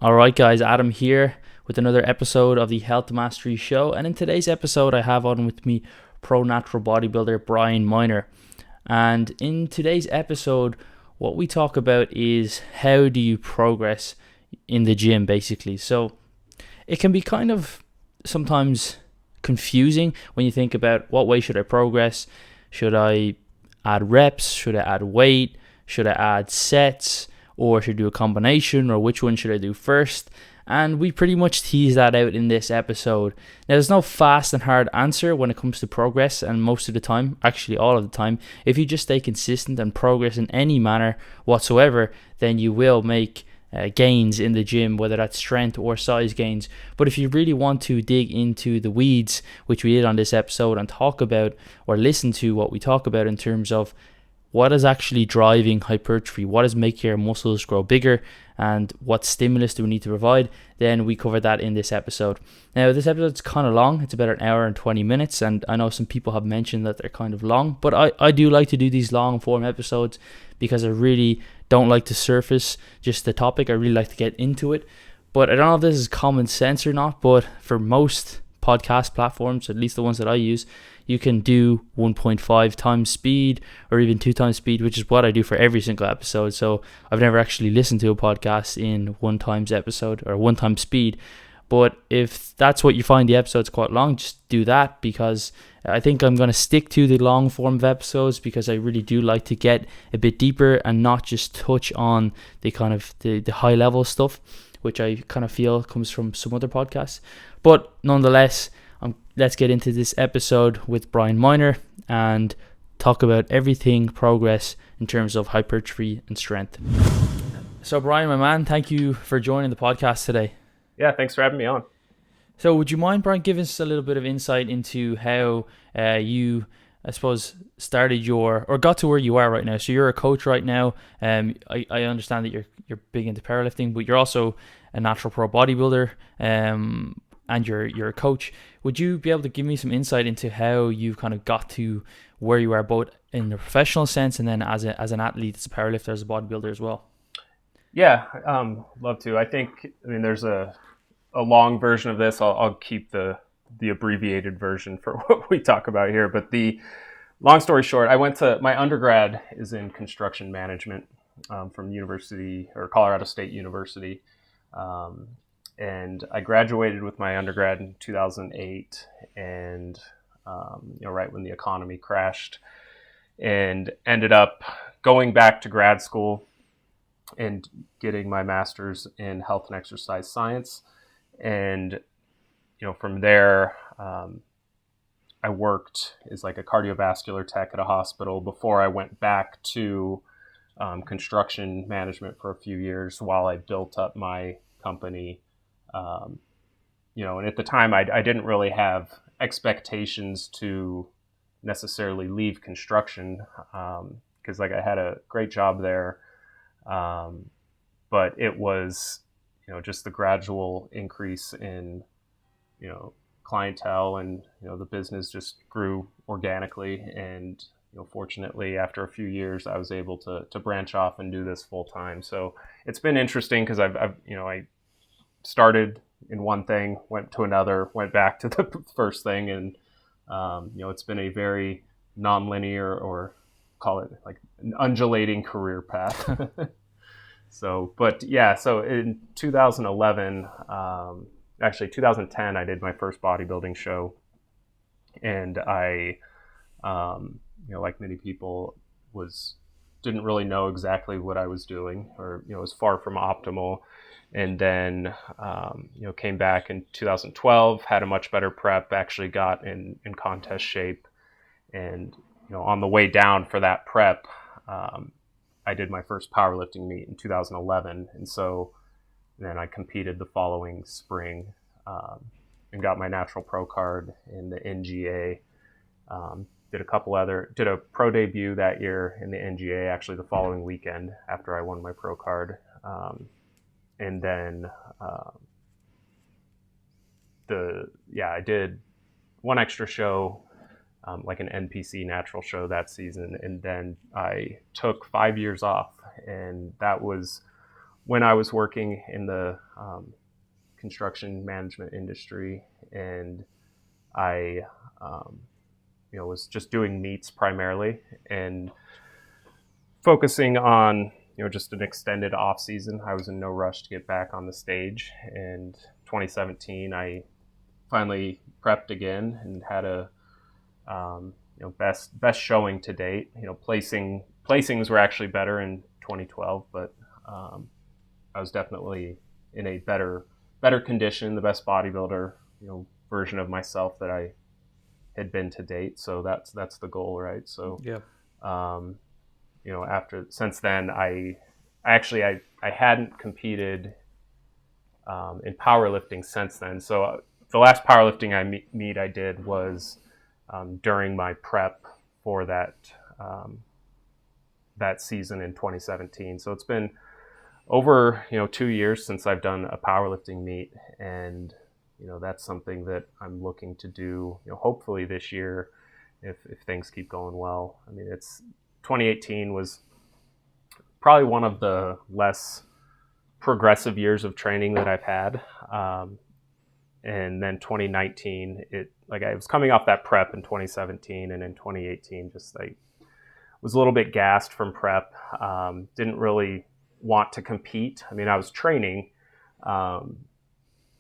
All right, guys, Adam here with another episode of the Health Mastery Show. And in today's episode, I have on with me pro natural bodybuilder Brian Miner. And in today's episode, what we talk about is how do you progress in the gym, basically. So it can be kind of sometimes confusing when you think about what way should I progress? Should I add reps? Should I add weight? Should I add sets? Or should I do a combination? Or which one should I do first? And we pretty much tease that out in this episode. Now, there's no fast and hard answer when it comes to progress, and most of the time, actually all of the time, if you just stay consistent and progress in any manner whatsoever, then you will make gains in the gym, whether that's strength or size gains. But if you really want to dig into the weeds, which we did on this episode, and talk about or listen to what we talk about in terms of what is actually driving hypertrophy, what is making your muscles grow bigger, and what stimulus do we need to provide, then we cover that in this episode. Now, this episode's kind of long. It's about an hour and 20 minutes, and I know some people have mentioned that they're kind of long, but I do like to do these long form episodes because I really don't like to surface just the topic. I really like to get into it. But I don't know if this is common sense or not, but for most podcast platforms, at least the ones that I use, you can do 1.5 times speed or even 2 times speed, which is what I do for every single episode. So I've never actually listened to a podcast in 1 times episode or 1 time speed. But if that's what you find the episode's quite long, just do that, because I think I'm going to stick to the long form of episodes because I really do like to get a bit deeper and not just touch on the kind of the high level stuff, which I kind of feel comes from some other podcasts. But nonetheless, let's get into this episode with Brian Miner and talk about everything progress in terms of hypertrophy and strength. So Brian, my man, thank you for joining the podcast today. Yeah, thanks for having me on. So would you mind, Brian, giving us a little bit of insight into how you, I suppose, started or got to where you are right now? So you're a coach right now. I understand that you're big into powerlifting, but you're also a natural pro bodybuilder, and you're a coach. Would you be able to give me some insight into how you kind of got to where you are, both in the professional sense and then as an athlete, as a powerlifter, as a bodybuilder as well? Yeah, love to. I mean, there's a long version of this. I'll keep the abbreviated version for what we talk about here. But the long story short, my undergrad is in construction management from Colorado State University. And I graduated with my undergrad in 2008, and right when the economy crashed, and ended up going back to grad school and getting my master's in health and exercise science. And from there, I worked as like a cardiovascular tech at a hospital before I went back to construction management for a few years while I built up my company. And at the time I didn't really have expectations to necessarily leave construction, because I had a great job there. But it was, just the gradual increase in, clientele, and, the business just grew organically. And, fortunately, after a few years, I was able to branch off and do this full time. So it's been interesting because I started in one thing, went to another, went back to the first thing. And, it's been a very non-linear, or call it like an undulating career path. So in 2011, actually 2010, I did my first bodybuilding show. And I, like many people, didn't really know exactly what I was doing, or, was far from optimal. And then, came back in 2012, had a much better prep, actually got in contest shape. And, on the way down for that prep, I did my first powerlifting meet in 2011. And so then I competed the following spring, and got my natural pro card in the NGA. Did a pro debut that year in the NGA, actually the following weekend after I won my pro card. And then I did one extra show, like an NPC natural show that season. And then I took 5 years off, and that was when I was working in the construction management industry, and I was just doing meets primarily and focusing on just an extended off season. I was in no rush to get back on the stage. And 2017, I finally prepped again and had a best showing to date. Placings were actually better in 2012, but I was definitely in a better condition, the best bodybuilder version of myself that I had been to date. So that's the goal, right? So Yeah. Since then, I hadn't competed in powerlifting since then. So the last powerlifting meet I did was during my prep for that season in 2017. So it's been over 2 years since I've done a powerlifting meet, and that's something that I'm looking to do hopefully this year if things keep going well. I mean, 2018 was probably one of the less progressive years of training that I've had. And then 2019, I was coming off that prep in 2017, and in 2018, just was a little bit gassed from prep. Didn't really want to compete. I mean, I was training.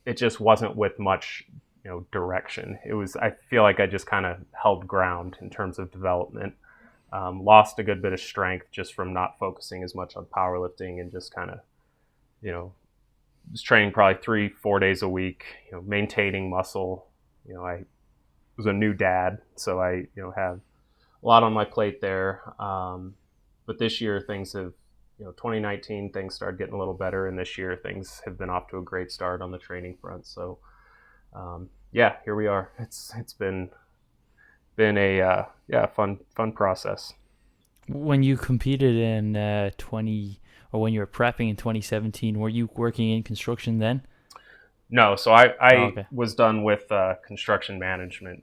It just wasn't with much, direction. I feel like I just kind of held ground in terms of development. Lost a good bit of strength just from not focusing as much on powerlifting, and just kind of, was training probably 3-4 days a week, maintaining muscle. I was a new dad, so I, have a lot on my plate there. But this year things have, 2019 things started getting a little better, and this year things have been off to a great start on the training front. So, here we are. It's been a fun process. When you competed in when you were prepping in 2017, were you working in construction then? No, so I was done with construction management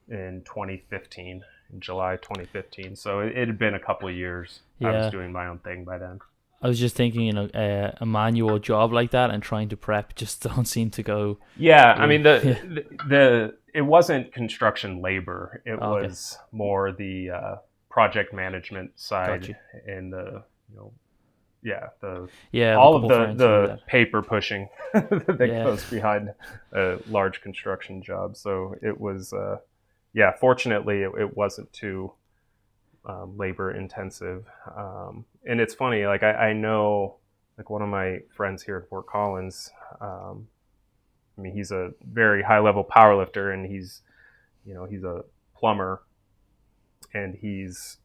in 2015, in July 2015. So it had been a couple of years. Yeah. I was doing my own thing by then. I was just thinking, a manual job like that and trying to prep just don't seem to go. Yeah, I mean it wasn't construction labor. It was more the project management side. Gotcha. And the all of the paper pushing that goes behind a large construction job. So it was fortunately it wasn't too labor intensive. And it's funny, I know one of my friends here at Fort Collins, he's a very high level power lifter, and he's a plumber, and he's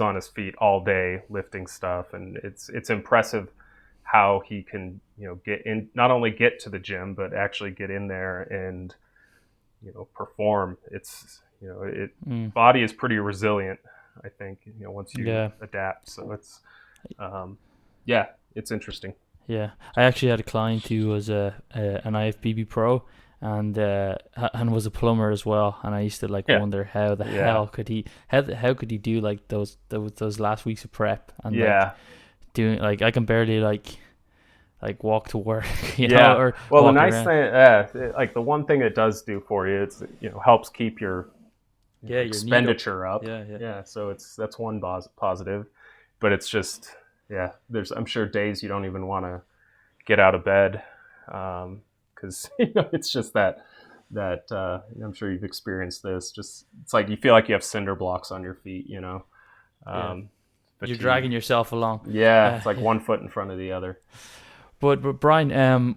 on his feet all day lifting stuff, and it's impressive how he can get in, not only get to the gym, but actually get in there and perform. It's body is pretty resilient, I think, once you adapt. So it's it's interesting. Yeah, I actually had a client who was an IFBB pro, and was a plumber as well, and I used to wonder how the hell could he how could he do those last weeks of prep, and doing I can barely walk to work, or well, the nice thing, the one thing it does do for you, it's helps keep your expenditure up. So that's one positive, but it's just I'm sure days you don't even want to get out of bed, because it's just that I'm sure you've experienced this. Just it's you feel like you have cinder blocks on your feet, but you're dragging yourself along. It's like one foot in front of the other. But Brian,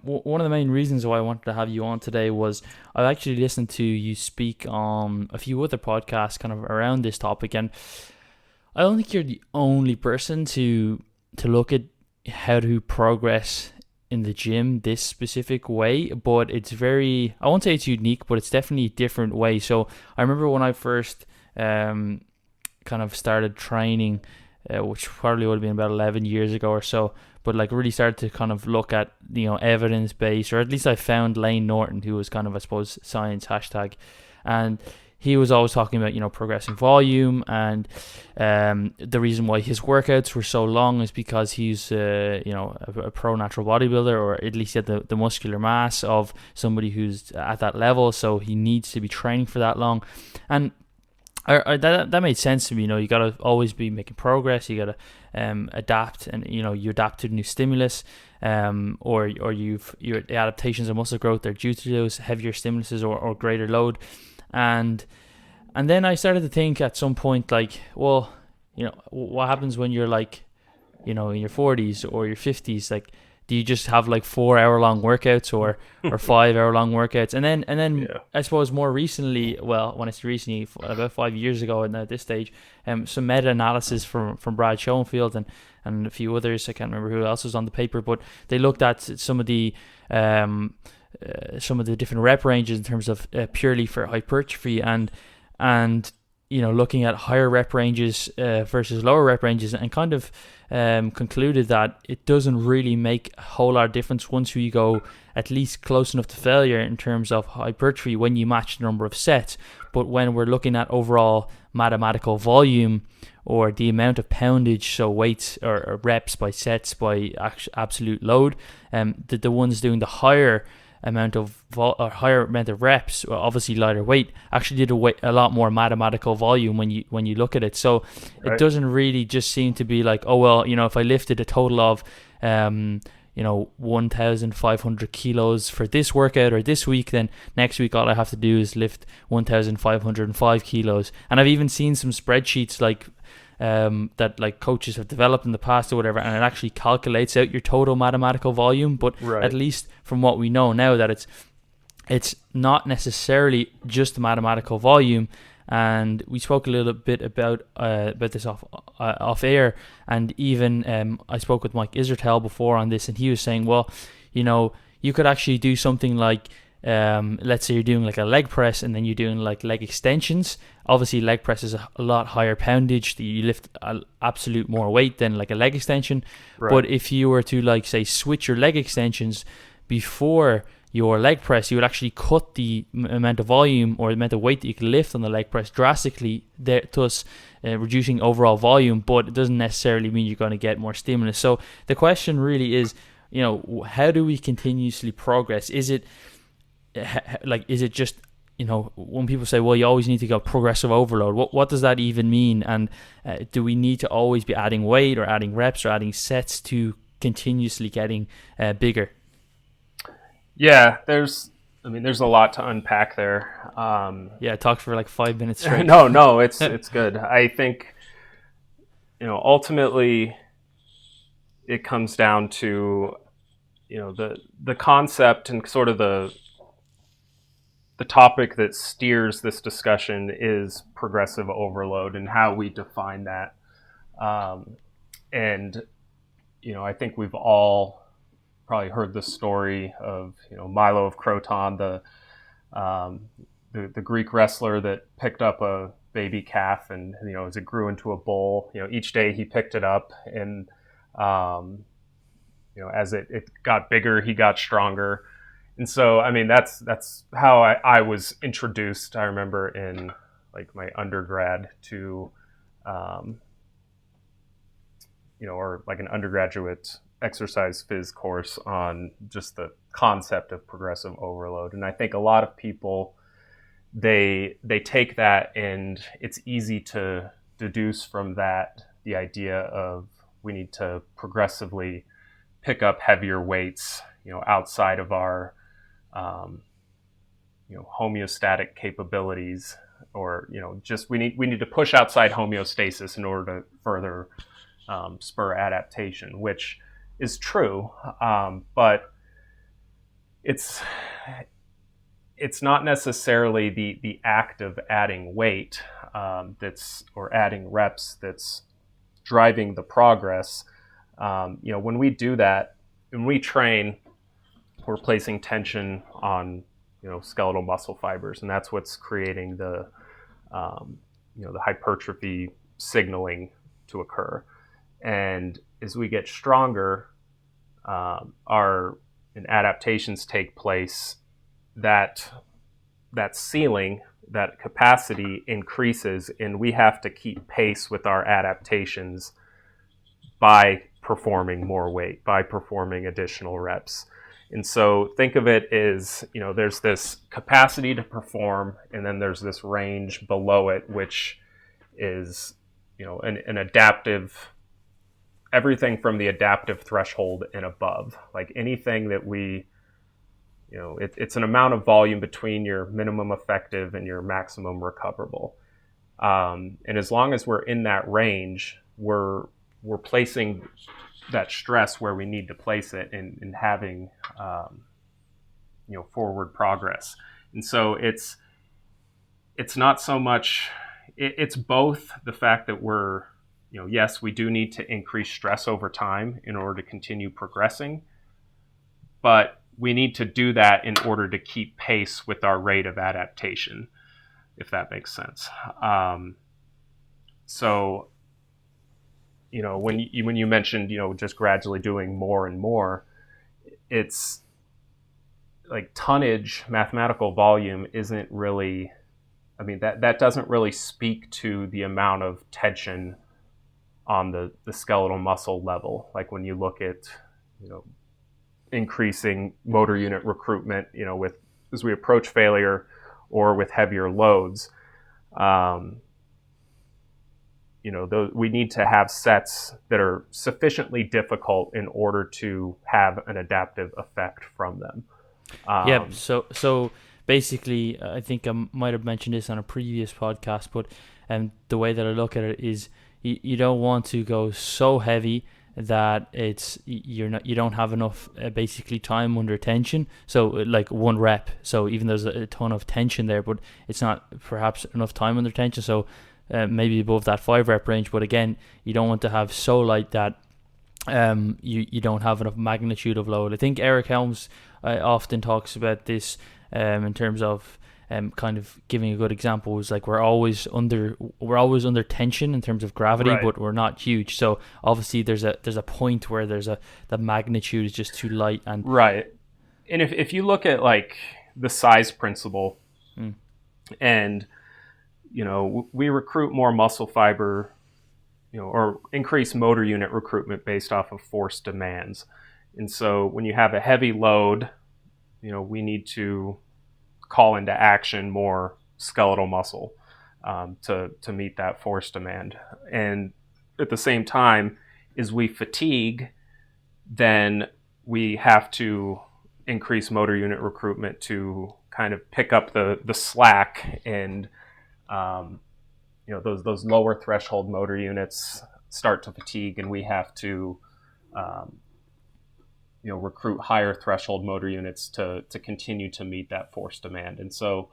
one of the main reasons why I wanted to have you on today was I actually listened to you speak on a few other podcasts kind of around this topic, and I don't think you're the only person to look at how to progress in the gym this specific way, but it's I won't say it's unique, but it's definitely a different way. So I remember when I first kind of started training, which probably would have been about 11 years ago or so, but really started to kind of look at evidence-based, or at least I found Lane Norton, who was kind of, I suppose, science #, and he was always talking about, progressing volume, and the reason why his workouts were so long is because he's, a pro natural bodybuilder, or at least he had the muscular mass of somebody who's at that level, so he needs to be training for that long. And that made sense to me. You got to always be making progress. You got to adapt, and you adapt to new stimulus, or your adaptations of muscle growth are due to those heavier stimuluses or greater load, and then I started to think at some point, like, well, what happens when you're like, in your 40s or your 50s? Like, do you just have like 4 hour long workouts or 5 hour long workouts? And then Yeah. I suppose more recently, well, when I say recently, about 5 years ago, and at this stage, some meta analysis from Brad Schoenfield and a few others. I can't remember who else was on the paper, but they looked at some of the different rep ranges in terms of purely for hypertrophy, and looking at higher rep ranges versus lower rep ranges, and kind of concluded that it doesn't really make a whole lot of difference once you go at least close enough to failure in terms of hypertrophy when you match the number of sets. But when we're looking at overall mathematical volume, or the amount of poundage, so weights or reps by sets by absolute load, the ones doing the higher amount of higher amount of reps, obviously lighter weight, actually did a lot more mathematical volume when you look at it. So Right. It doesn't really just seem to be like, oh well, if I lifted a total of 1,500 kilos for this workout or this week, then next week all I have to do is lift 1,505 kilos. And I've even seen some spreadsheets like that like coaches have developed in the past or whatever, and it actually calculates out your total mathematical volume. But Right. at least from what we know now, that it's not necessarily just mathematical volume. And we spoke a little bit about this off air, and even I spoke with Mike Isertel before on this, and he was saying, well, you could actually do something like, let's say you're doing like a leg press, and then you're doing like leg extensions. Obviously leg press is a lot higher poundage, you lift absolute more weight than like a leg extension. Right. But if you were to, like, say, switch your leg extensions before your leg press, you would actually cut the amount of volume or the amount of weight that you can lift on the leg press drastically, thus reducing overall volume. But it doesn't necessarily mean you're going to get more stimulus. So the question really is, how do we continuously progress? Is it just, when people say, well, you always need to go progressive overload, what does that even mean? And do we need to always be adding weight or adding reps or adding sets to continuously getting bigger? Yeah, there's a lot to unpack there. Yeah, I talked for like 5 minutes straight. No, it's good. I think, ultimately it comes down to, the concept and sort of the topic that steers this discussion is progressive overload and how we define that. And, I think we've all probably heard the story of, Milo of Croton, the Greek wrestler that picked up a baby calf, and, as it grew into a bull, each day he picked it up, and, as it got bigger, he got stronger. And so, that's how I was introduced. I remember in like my undergrad to, or like an undergraduate exercise phys course on just the concept of progressive overload. And I think a lot of people, they take that, and it's easy to deduce from that the idea of we need to progressively pick up heavier weights, outside of our homeostatic capabilities, or just we need to push outside homeostasis in order to further spur adaptation, which is true, but it's not necessarily the act of adding weight or adding reps that's driving the progress. When we do that, when we train, we're placing tension on skeletal muscle fibers, and that's what's creating the hypertrophy signaling to occur. And as we get stronger, adaptations take place. That ceiling that capacity increases, and we have to keep pace with our adaptations by performing more weight, by performing additional reps. And so think of it as, there's this capacity to perform, and then there's this range below it, which is, an adaptive, everything from the adaptive threshold and above. Like anything that we, it's an amount of volume between your minimum effective and your maximum recoverable. And as long as we're in that range, we're placing that stress where we need to place it, and having forward progress. And so it's not so much, it's both the fact that we're, yes, we do need to increase stress over time in order to continue progressing, but we need to do that in order to keep pace with our rate of adaptation, if that makes sense. So when you mentioned, just gradually doing more and more, it's like tonnage, mathematical volume isn't really, that doesn't really speak to the amount of tension on the skeletal muscle level. Like when you look at, increasing motor unit recruitment, as we approach failure or with heavier loads, we need to have sets that are sufficiently difficult in order to have an adaptive effect from them. So basically, I think I might have mentioned this on a previous podcast, but the way that I look at it is you don't want to go so heavy that you don't have enough basically time under tension. So like one rep. So even there's a ton of tension there, but it's not perhaps enough time under tension. So maybe above that 5 rep range, but again, you don't want to have so light that you don't have enough magnitude of load. I think Eric Helms often talks about this in terms of kind of giving a good example. Is like we're always under tension in terms of gravity, right, but we're not huge. So obviously there's a point where the magnitude is just too light, and right. And if you look at like the size principle, and we recruit more muscle fiber, or increase motor unit recruitment based off of force demands. And so when you have a heavy load, we need to call into action more skeletal muscle to meet that force demand. And at the same time, as we fatigue, then we have to increase motor unit recruitment to kind of pick up the slack, and those lower threshold motor units start to fatigue, and we have to recruit higher threshold motor units to continue to meet that force demand. And so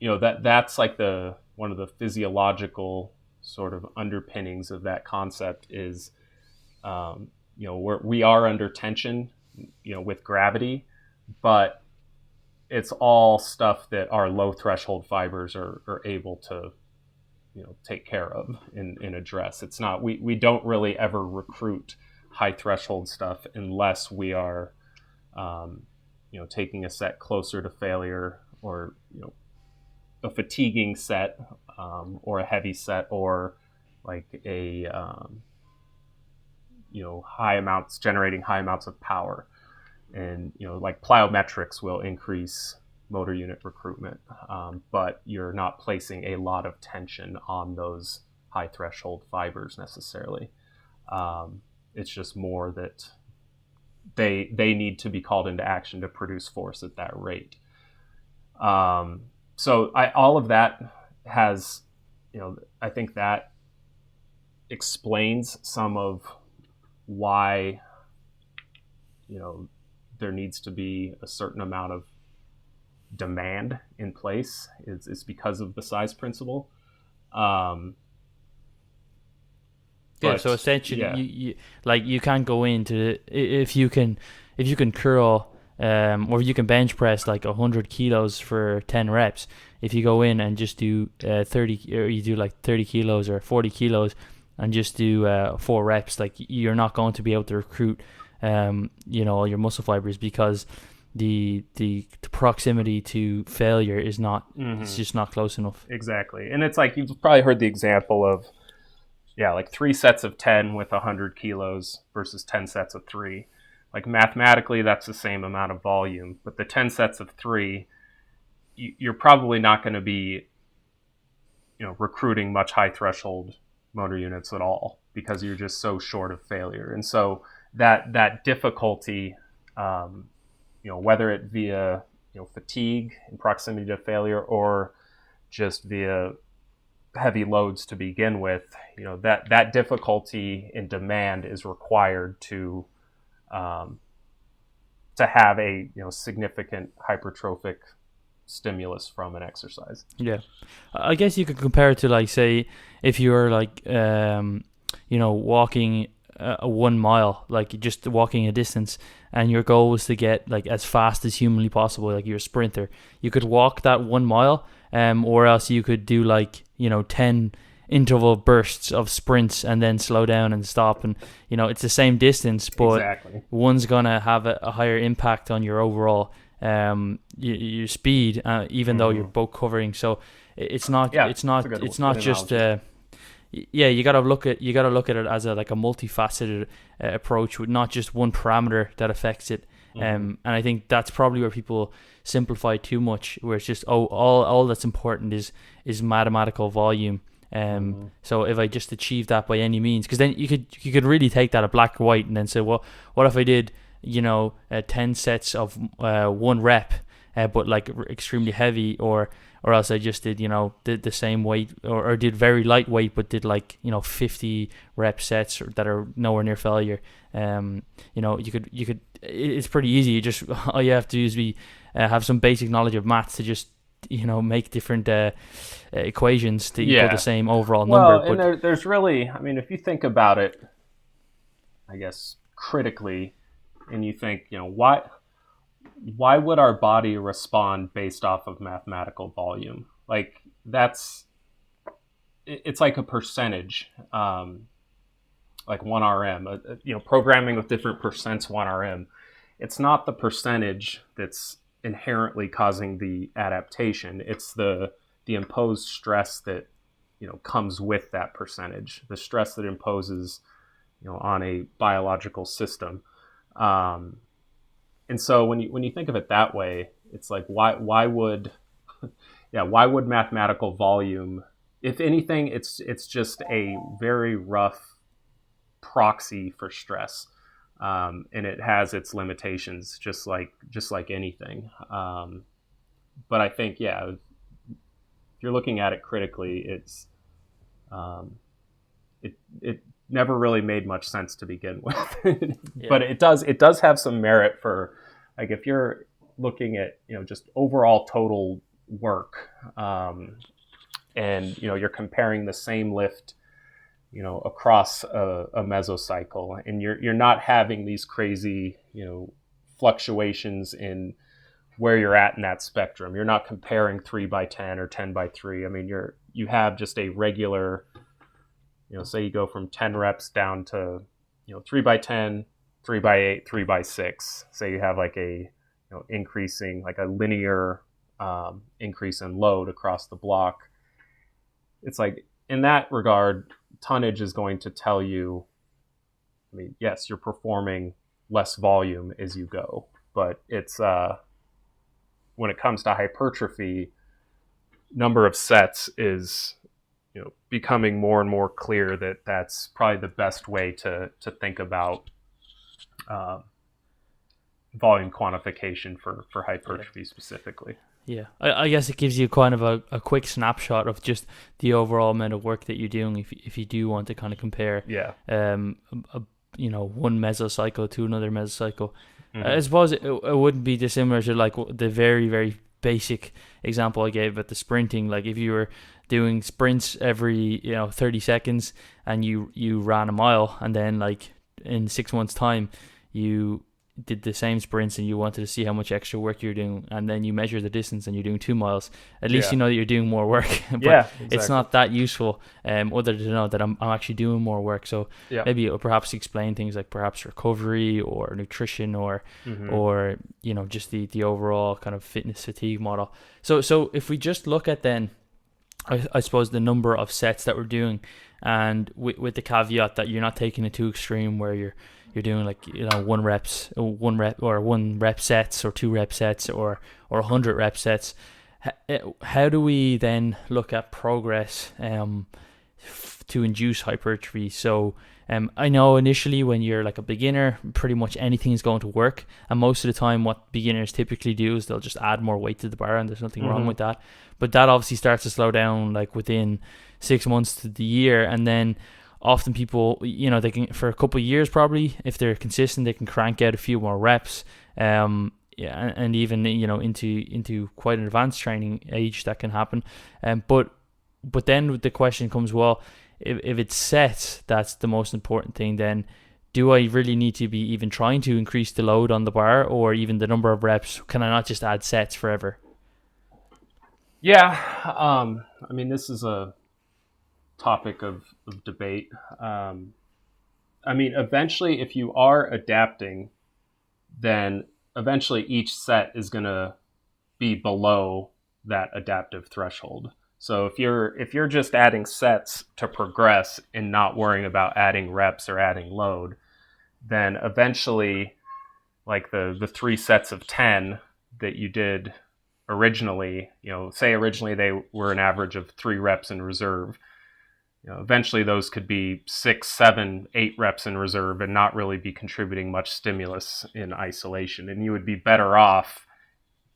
that's like one of the physiological sort of underpinnings of that concept is we are under tension with gravity, but it's all stuff that our low threshold fibers are able to, take care of and address. It's not, we don't really ever recruit high threshold stuff unless we are, taking a set closer to failure, or, a fatiguing set, or a heavy set, or like a, generating high amounts of power. And, like plyometrics will increase motor unit recruitment, but you're not placing a lot of tension on those high threshold fibers necessarily. It's just more that they need to be called into action to produce force at that rate. So all of that has, I think that explains some of why, there needs to be a certain amount of demand in place. It's because of the size principle. So essentially, you can't go into if you can curl or you can bench press like 100 kilos for 10 reps. If you go in and just do 30, or you do like 30 kilos or 40 kilos and just do 4 reps, like you're not going to be able to recruit all your muscle fibers, because the proximity to failure is not, Mm-hmm. it's just not close enough. Exactly. And it's like, you've probably heard the example of, like 3 sets of 10 with 100 kilos versus 10 sets of 3. Like mathematically, that's the same amount of volume, but the 10 sets of 3, you're probably not going to be, recruiting much high threshold motor units at all, because you're just so short of failure. And so that difficulty, whether it via fatigue and proximity to failure, or just via heavy loads to begin with, that difficulty in demand is required to have a significant hypertrophic stimulus from an exercise. Yeah, I guess you could compare it to, like, say, if you're like walking a 1 mile, like just walking a distance, and your goal was to get like as fast as humanly possible, like you're a sprinter. You could walk that 1 mile, or else you could do like 10 interval bursts of sprints and then slow down and stop, and it's the same distance, but Exactly. one's gonna have a higher impact on your overall your speed, even though you're both covering. So it's not just you gotta look at it as a multifaceted approach, with not just one parameter that affects it. And I think that's probably where people simplify too much, where it's just all that's important is mathematical volume. So if I just achieve that by any means, because then you could really take that at black and white and then say, well, what if I did 10 sets of 1 rep, but like extremely heavy, or else I just did did the same weight, or did very lightweight but did 50 rep sets that are nowhere near failure. You could it's pretty easy. You just all you have to do is have some basic knowledge of maths to just make different equations to equal the same overall number. Well, and there's really, I mean, if you think about it, I guess critically, and you think, why would our body respond based off of mathematical volume? Like it's like a percentage, like 1 RM, programming with different percents 1 RM. It's not the percentage that's inherently causing the adaptation. It's the imposed stress that, comes with that percentage, the stress that imposes, on a biological system. And so when you think of it that way, it's like, why would mathematical volume, if anything, it's just a very rough proxy for stress. And it has its limitations, just like anything. But I think, if you're looking at it critically, it's it never really made much sense to begin with. But it does have some merit for, like, if you're looking at just overall total work, and you're comparing the same lift across a mesocycle, and you're not having these crazy fluctuations in where you're at in that spectrum. You're not comparing 3x10 or 10x3. I mean, you have just a regular, say you go from 10 reps down to 3x10, 3x8, 3x6. Say you have like a increasing, like a linear increase in load across the block. It's like, in that regard, tonnage is going to tell you, I mean, yes, you're performing less volume as you go, but it's when it comes to hypertrophy, number of sets is becoming more and more clear that that's probably the best way to think about volume quantification for hypertrophy specifically. Yeah, I guess it gives you kind of a quick snapshot of just the overall amount of work that you're doing if you do want to kind of compare one mesocycle to another mesocycle. I suppose it wouldn't be dissimilar to like the very, very basic example I gave at the sprinting. Like if you were doing sprints every 30 seconds and you ran a mile, and then like in 6 months time you did the same sprints and you wanted to see how much extra work you're doing, and then you measure the distance and you're doing 2 miles, at least Yeah. you know that you're doing more work. But Yeah, it's exactly. not that useful, other to know that I'm actually doing more work. So Yeah. maybe it'll perhaps explain things like perhaps recovery or nutrition, Hmm. or just the overall kind of fitness fatigue model. So if we just look at then, I suppose, the number of sets that we're doing, and with the caveat that you're not taking it too extreme where you're doing like one rep or 1 rep sets or 2 rep sets or 100 rep sets. How do we then look at progress to induce hypertrophy? So I know initially when you're like a beginner, pretty much anything is going to work, and most of the time what beginners typically do is they'll just add more weight to the bar, and there's nothing wrong Hmm. with that. But that obviously starts to slow down like within 6 months to the year, and then often people, they can, for a couple of years probably, if they're consistent, they can crank out a few more reps. Yeah, and even into quite an advanced training age that can happen. But then the question comes, well, if it's sets that's the most important thing, then do I really need to be even trying to increase the load on the bar or even the number of reps? Can I not just add sets forever? Yeah. I mean, this is a topic of debate. I mean, eventually, if you are adapting, then eventually each set is going to be below that adaptive threshold. So if you're just adding sets to progress and not worrying about adding reps or adding load, then eventually, like the 3 sets of 10 that you did originally, say originally they were an average of 3 reps in reserve. Eventually those could be 6, 7, 8 reps in reserve and not really be contributing much stimulus in isolation. And you would be better off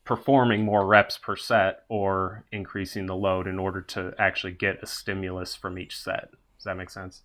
performing more reps per set or increasing the load in order to actually get a stimulus from each set. Does that make sense?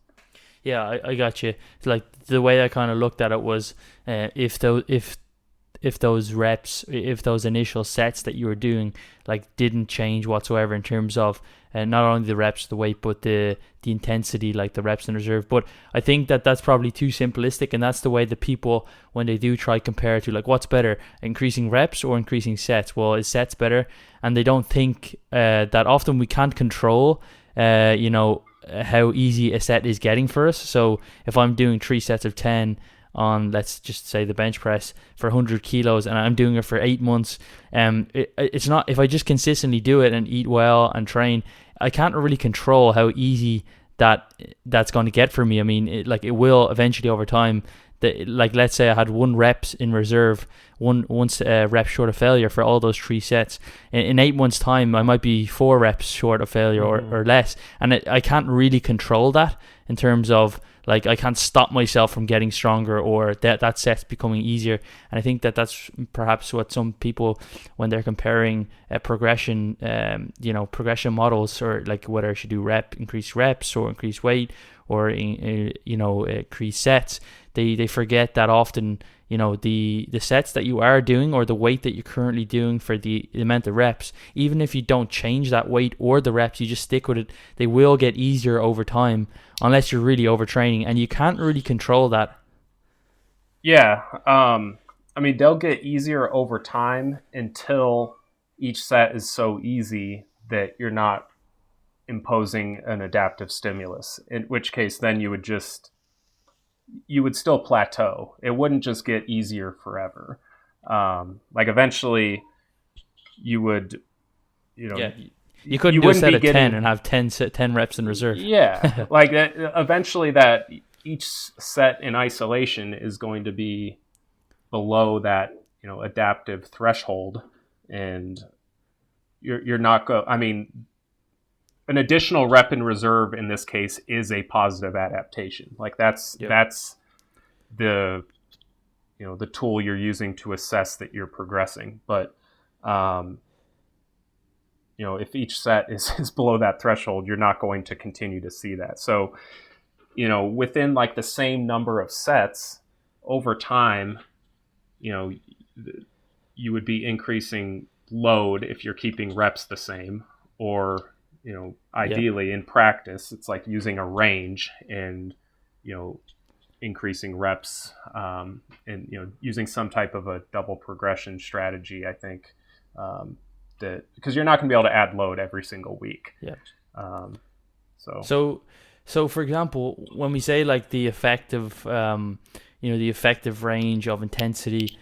Yeah, I got you. Like the way I kind of looked at it was, if those reps, if those initial sets that you were doing like didn't change whatsoever in terms of not only the reps, the weight, but the intensity, like the reps in reserve. But I think that that's probably too simplistic, and that's the way that people, when they do try compare to like what's better, increasing reps or increasing sets. Well, is sets better? And they don't think that often we can't control, how easy a set is getting for us. So if I'm doing 3 sets of 10 on, let's just say, the bench press for 100 kilos, and I'm doing it for 8 months, it's not, if I just consistently do it and eat well and train, I can't really control how easy that's going to get for me. I mean, it will eventually over time. Like let's say I had 1 reps in reserve, once rep short of failure for all those 3 sets. In 8 months' time, I might be 4 reps short of failure, Mm-hmm. or less, and I can't really control that in terms of, like, I can't stop myself from getting stronger or that set's becoming easier. And I think that that's perhaps what some people, when they're comparing progression models, or like whether I should do increase reps or increase weight or increase sets, they forget that often, the sets that you are doing or the weight that you're currently doing for the amount of reps, even if you don't change that weight or the reps, you just stick with it, they will get easier over time, unless you're really overtraining, and you can't really control that. Yeah. I mean, they'll get easier over time until each set is so easy that you're not imposing an adaptive stimulus, in which case then you would still plateau. It wouldn't just get easier forever. Like eventually you would, you know, Yeah, you couldn't you do a wouldn't set be of 10 getting, and have 10 reps in reserve. yeah, like that, eventually that each set in isolation is going to be below that, adaptive threshold. And you're not go. I mean, an additional rep in reserve in this case is a positive adaptation. Like that's Yep. that's the the tool you're using to assess that you're progressing. But um, if each set is below that threshold, you're not going to continue to see that. So within like the same number of sets over time, you know you would be increasing load if you're keeping reps the same, or Yep. ideally in practice it's like using a range and you know increasing reps, and using some type of a double progression strategy. I think that because you're not going to be able to add load every single week. Yeah. Um, So for example, when we say like the effective, the effective range of intensity,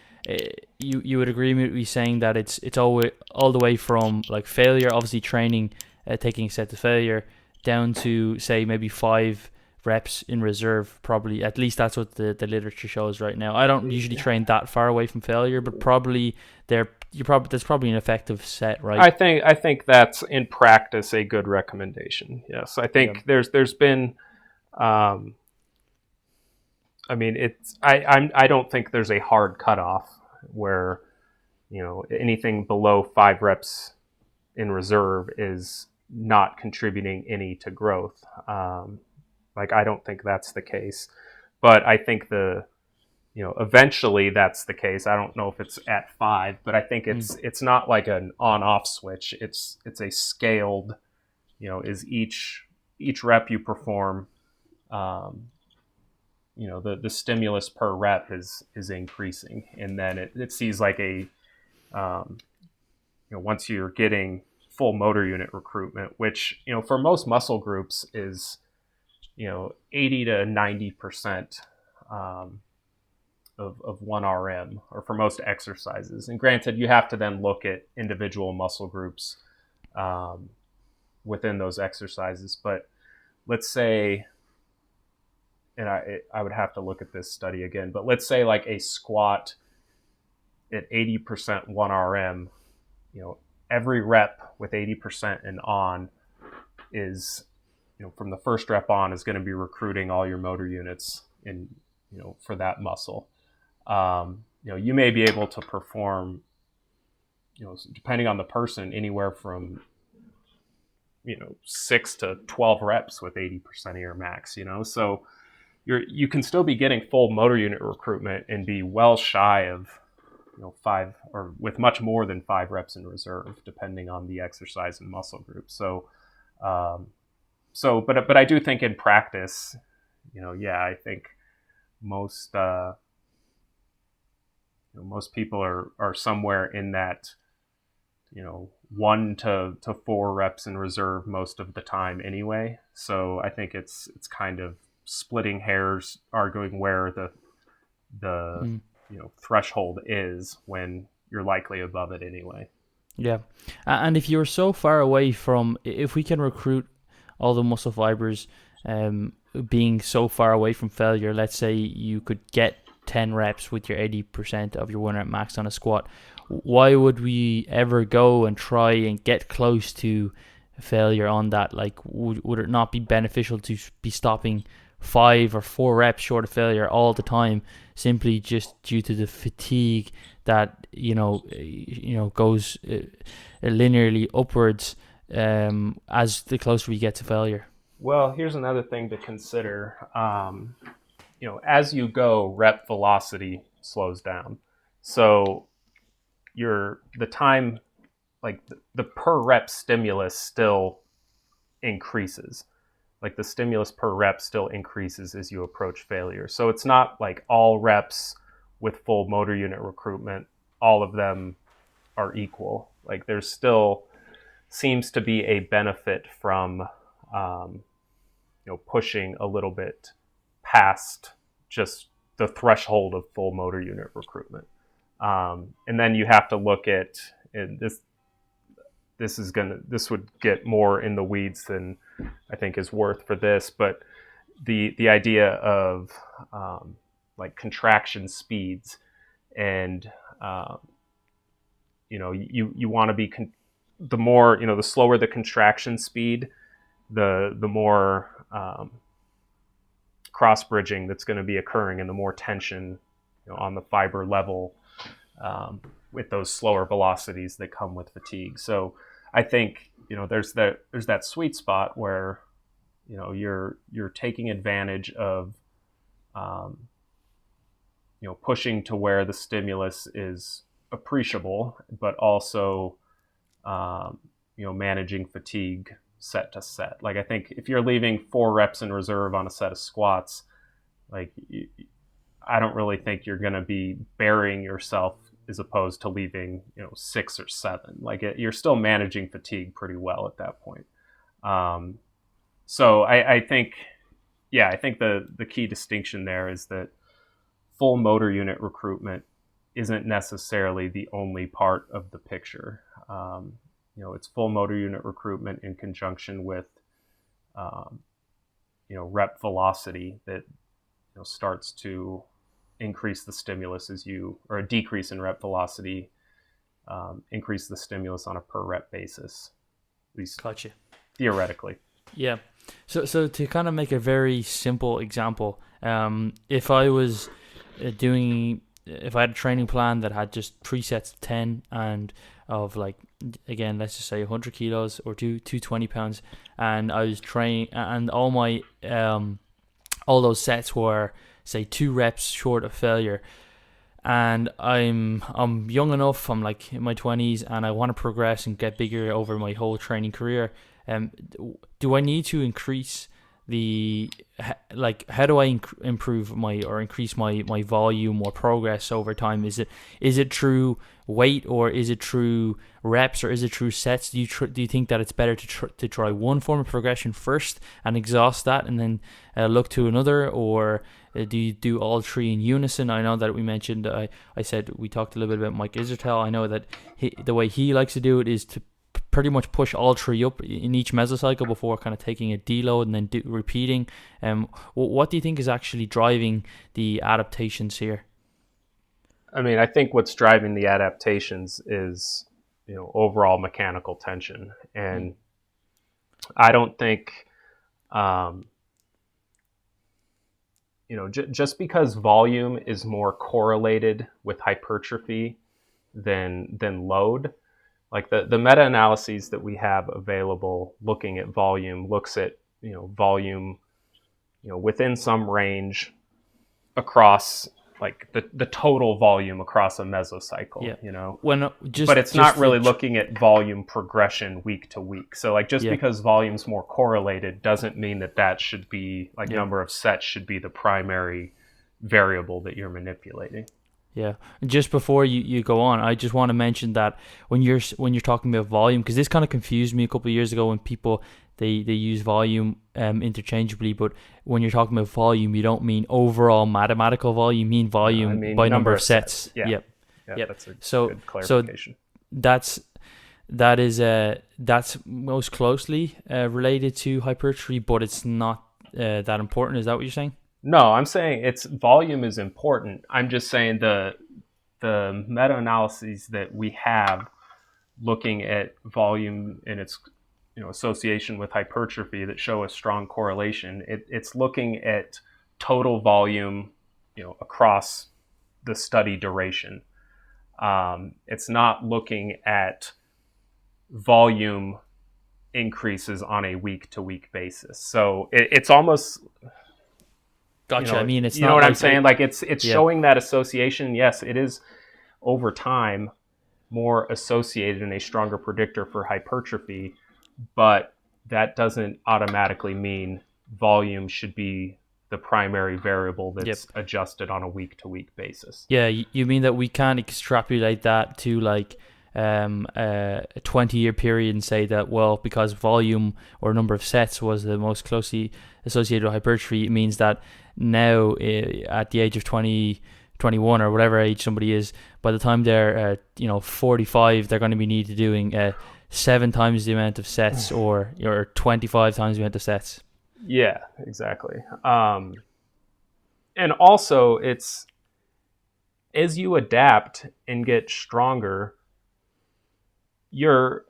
you would agree with me saying that it's all the way from like failure, obviously training, taking a set to failure, down to say maybe 5 reps in reserve. Probably at least that's what the literature shows right now. I don't usually train that far away from failure, but probably that's probably an effective set, right? I think that's in practice a good recommendation. Yes, I think there's been. I don't think there's a hard cutoff where anything below 5 reps in reserve is not contributing any to growth. I don't think that's the case, but I think eventually that's the case. I don't know if it's at 5, but I think it's not like an on-off switch. It's a scaled, is each rep you perform, the stimulus per rep is increasing, and then it sees like a once you're getting full motor unit recruitment, which for most muscle groups is 80 to 90% of 1 RM, or for most exercises. And granted, you have to then look at individual muscle groups within those exercises, but let's say, and I would have to look at this study again, but let's say like a squat at 80% 1 RM, every rep with 80% and on is, from the first rep on, is going to be recruiting all your motor units in, for that muscle. You may be able to perform, depending on the person, anywhere from 6 to 12 reps with 80% of your max. So you can still be getting full motor unit recruitment and be well shy of 5, or with much more than 5 reps in reserve, depending on the exercise and muscle group. But I do think in practice, I think most people are somewhere in that 1 to 4 reps in reserve most of the time anyway. So I think it's kind of splitting hairs, arguing where the threshold is when you're likely above it anyway. Yeah, and if you're so far away from, if we can recruit all the muscle fibers, being so far away from failure, let's say you could get 10 reps with your 80% of your 1 rep max on a squat, why would we ever go and try and get close to failure on that? Like, would it not be beneficial to be stopping 5 or 4 reps short of failure all the time, simply just due to the fatigue that goes linearly upwards as the closer we get to failure? Well, here's another thing to consider. As you go, rep velocity slows down. So the time, like the per rep stimulus still increases. Like the stimulus per rep still increases as you approach failure. So it's not like all reps with full motor unit recruitment, all of them are equal. Like there's still seems to be a benefit from pushing a little bit past just the threshold of full motor unit recruitment. And then you have to look at, and this would get more in the weeds than I think is worth for this, but the idea of like contraction speeds, and you want to be the more, the slower the contraction speed, the more cross bridging that's going to be occurring, and the more tension on the fiber level with those slower velocities that come with fatigue. So I think there's that sweet spot where you're taking advantage of pushing to where the stimulus is appreciable, but also managing fatigue set to set. Like I think if you're leaving 4 reps in reserve on a set of squats, Like, I don't really think you're going to be burying yourself as opposed to leaving, 6 or 7. Like, you're still managing fatigue pretty well at that point. So I think, I think the key distinction there is that full motor unit recruitment isn't necessarily the only part of the picture. It's full motor unit recruitment in conjunction with, rep velocity that starts to increase the stimulus or a decrease in rep velocity, increase the stimulus on a per rep basis, at least Gotcha. theoretically. Yeah. So to kind of make a very simple example, if I was if I had a training plan that had just 3 sets of 10 and of like, again, let's just say 100 kilos or 220 pounds, and I was training, and all my all those sets were say 2 reps short of failure, and I'm young enough, I'm like in my 20s, and I want to progress and get bigger over my whole training career. Do I need to increase how do I improve increase my volume or progress over time? Is it through weight, or is it through reps, or is it through sets? Do you think that it's better to try one form of progression first and exhaust that, and then look to another, or do you do all 3 in unison? I know that we mentioned, I said we talked a little bit about Mike Isertel. I know that the way he likes to do it is to pretty much push all 3 up in each mesocycle before kind of taking a deload and then repeating. What do you think is actually driving the adaptations here? I mean, I think what's driving the adaptations is, overall mechanical tension. And I don't think, just because volume is more correlated with hypertrophy than load. Like the meta-analyses that we have available looking at volume looks at, volume, within some range across like the total volume across a mesocycle, but it's not really looking at volume progression week to week. So like just because volume's more correlated doesn't mean that should be like number of sets should be the primary variable that you're manipulating. Yeah. Just before you go on, I just want to mention that when you're talking about volume, because this kind of confused me a couple of years ago when people they use volume interchangeably, but when you're talking about volume, you don't mean overall mathematical volume, you mean volume by number of sets. Yeah. Yep. That's a good clarification. So that's most closely related to hypertrophy, but it's not that important. Is that what you're saying? No, I'm saying volume is important. I'm just saying the meta-analyses that we have looking at volume and its association with hypertrophy that show a strong correlation. It's looking at total volume across the study duration. It's not looking at volume increases on a week-to-week basis. So it's almost... Gotcha. I mean, it's not. You know what I'm saying? Like it's showing that association. Yes, it is over time more associated and a stronger predictor for hypertrophy, but that doesn't automatically mean volume should be the primary variable that's adjusted on a week-to-week basis. Yeah, you mean that we can't extrapolate that to like a 20-year period and say that, well, because volume or number of sets was the most closely associated with hypertrophy, it means that now at the age of 20, 21 or whatever age somebody is, by the time they're 45, they're going to be needed doing 7 times the amount of sets or 25 times the amount of sets. Yeah, exactly. And also it's as you adapt and get stronger, you're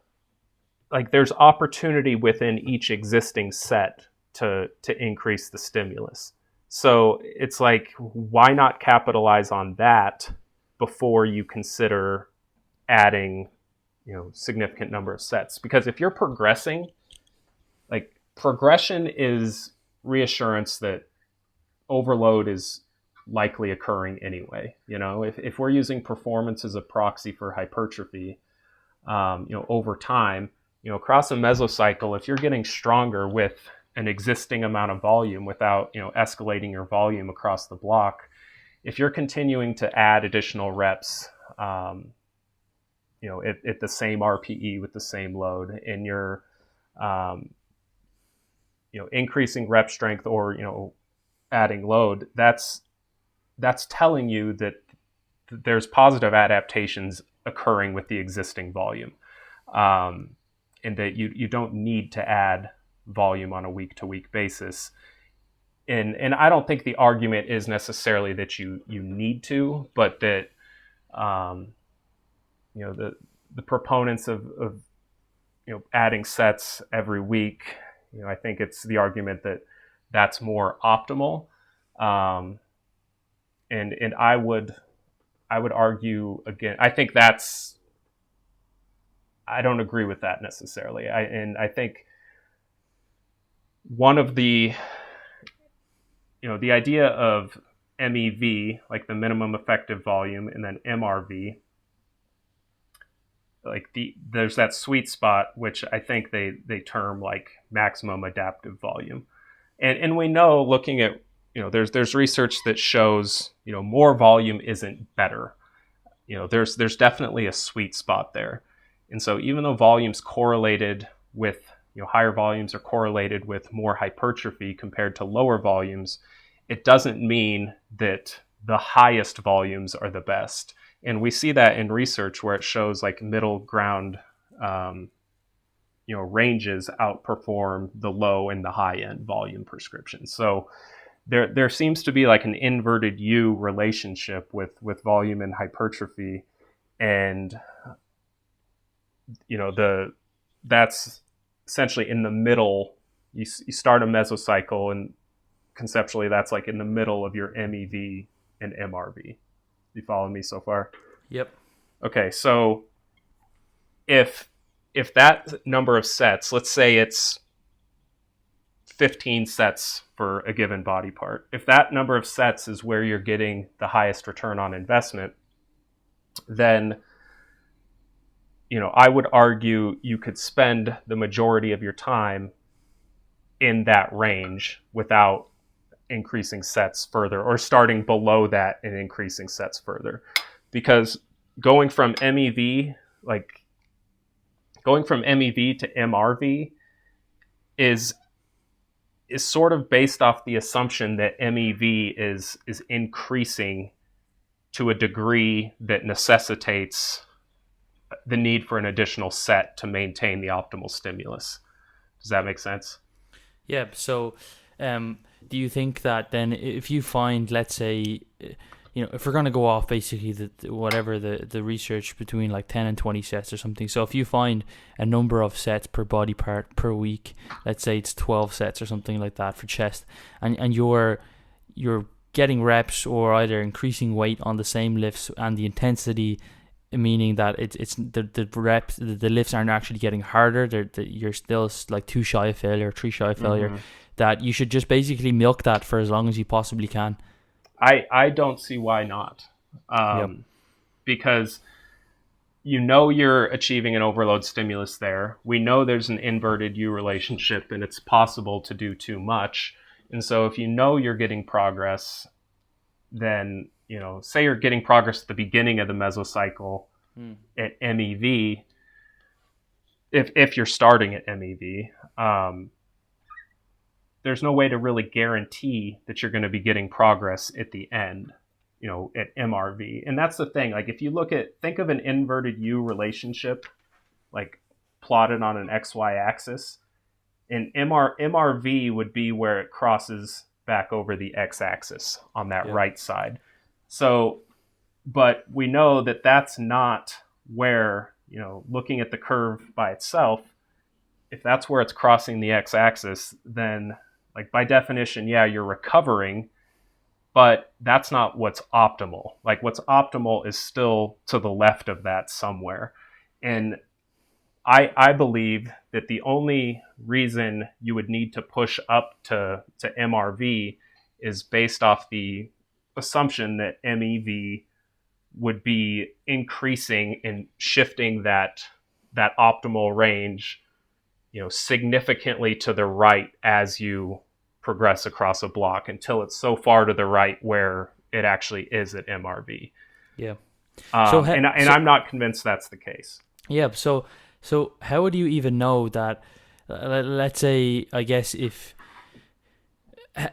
like there's opportunity within each existing set to increase the stimulus. So it's like, why not capitalize on that before you consider adding, significant number of sets? Because if you're progressing, like progression is reassurance that overload is likely occurring anyway. If we're using performance as a proxy for hypertrophy, over time, across a mesocycle, if you're getting stronger with an existing amount of volume without, escalating your volume across the block, if you're continuing to add additional reps, at the same RPE with the same load, and you're, increasing rep strength or, adding load, that's telling you that there's positive adaptations occurring with the existing volume, and that you don't need to add volume on a week-to-week basis. And I don't think the argument is necessarily that you need to, but that the proponents of adding sets every week, I think it's the argument that that's more optimal. And I would argue again. I think I don't agree with that necessarily. I think one of the idea of MEV, like the minimum effective volume, and then MRV, there's that sweet spot, which I think they term like maximum adaptive volume. And we know, looking at, there's research that shows, more volume isn't better. There's definitely a sweet spot there. And so even though volume's correlated with, higher volumes are correlated with more hypertrophy compared to lower volumes, it doesn't mean that the highest volumes are the best. And we see that in research where it shows like middle ground, ranges outperform the low and the high end volume prescriptions. So there seems to be like an inverted U relationship with volume and hypertrophy. And, that's essentially in the middle. You start a mesocycle, and conceptually that's like in the middle of your MEV and MRV. You follow me so far? Yep. Okay, so if that number of sets, let's say it's 15 sets for a given body part, if that number of sets is where you're getting the highest return on investment, then I would argue you could spend the majority of your time in that range without increasing sets further, or starting below that and increasing sets further. Because going from MEV to MRV is sort of based off the assumption that MEV is increasing to a degree that necessitates the need for an additional set to maintain the optimal stimulus. Does that make sense? Yeah. So, do you think that then, if you find, let's say, if we're going to go off basically the research between like 10 and 20 sets or something. So if you find a number of sets per body part per week, let's say it's 12 sets or something like that for chest, and you're getting reps or either increasing weight on the same lifts and the intensity, meaning that it's the reps, the lifts aren't actually getting harder. You're still like 2 shy of failure, 3 shy of failure. Mm-hmm. That you should just basically milk that for as long as you possibly can. I don't see why not. Because you're achieving an overload stimulus there. We know there's an inverted U relationship, and it's possible to do too much. And so if you're getting progress, then, say you're getting progress at the beginning of the mesocycle at MEV, if you're starting at MEV, there's no way to really guarantee that you're going to be getting progress at the end, at MRV. And that's the thing. Like, if you think of an inverted U relationship, like plotted on an XY axis, and MRV would be where it crosses back over the X axis on that right side. So, but we know that that's not where, looking at the curve by itself, if that's where it's crossing the X axis, then, like, by definition, you're recovering, but that's not what's optimal. Like, what's optimal is still to the left of that somewhere. And I believe that the only reason you would need to push up to MRV is based off the assumption that MEV would be increasing and shifting that optimal range, significantly to the right as you progress across a block until it's so far to the right where it actually is at MRV. Yeah. So and I'm not convinced that's the case. Yeah. So how would you even know that? Let's say, I guess, if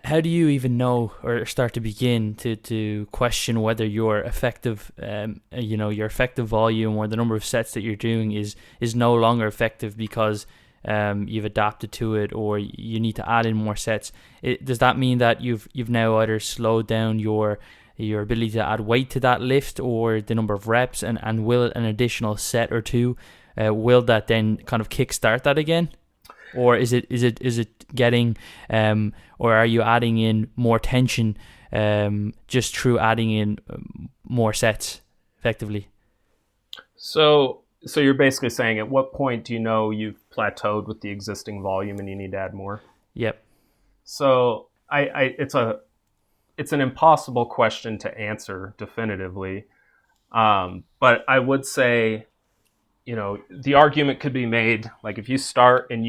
how do you even know or start to begin to question whether your effective your effective volume or the number of sets that you're doing is no longer effective because you've adapted to it, or you need to add in more sets? Does that mean that you've now either slowed down your ability to add weight to that lift or the number of reps, and will an additional set or two will that then kind of kickstart that again? Or is it getting or are you adding in more tension just through adding in more sets effectively? So you're basically saying, at what point do you know you've plateaued with the existing volume and you need to add more? Yep. So it's an impossible question to answer definitively, but I would say, the argument could be made, like if you start and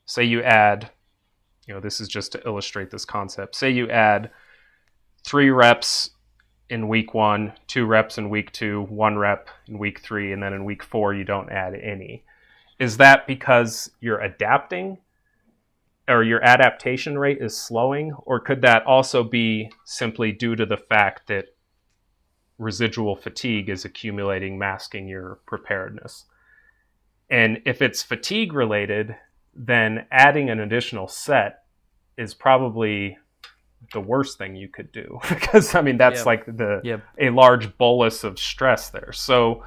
say you add, this is just to illustrate this concept. Say you add 3 reps in week 1, 2 reps in week 2, 1 rep in week 3, and then in week 4 you don't add any. Is that because you're adapting, or your adaptation rate is slowing? Or could that also be simply due to the fact that residual fatigue is accumulating, masking your preparedness? And if it's fatigue related, then adding an additional set is probably the worst thing you could do, because that's like a large bolus of stress there. So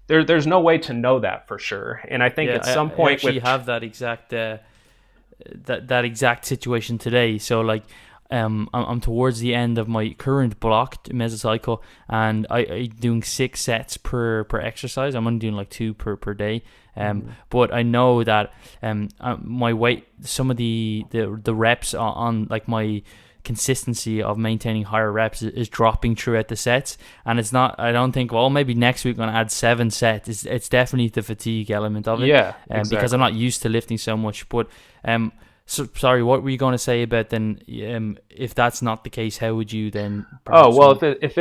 there's no way to know that for sure. And I think at some point I actually have that exact that exact situation today. So like I'm towards the end of my current blocked mesocycle, and I'm doing 6 sets per exercise. I'm only doing like 2 per day. But I know that my weight, some of the reps on like my consistency of maintaining higher reps is dropping throughout the sets, and it's not, I don't think, well, maybe next week I'm going to add 7 sets. It's definitely the fatigue element of it. Yeah, exactly. Because I'm not used to lifting so much. But so, sorry, what were you going to say about then, if that's not the case, how would you then if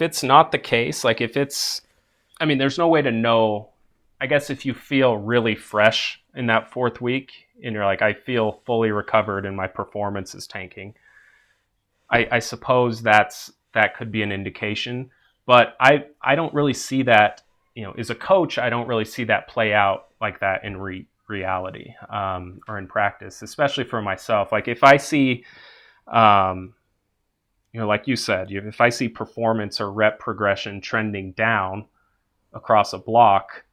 it's not the case, like if it's, there's no way to know. I guess if you feel really fresh in that 4th week and you're like, I feel fully recovered and my performance is tanking, I suppose that could be an indication. But I don't really see that, as a coach, I don't really see that play out like that in reality or in practice, especially for myself. Like if I see, like you said, if I see performance or rep progression trending down across a block,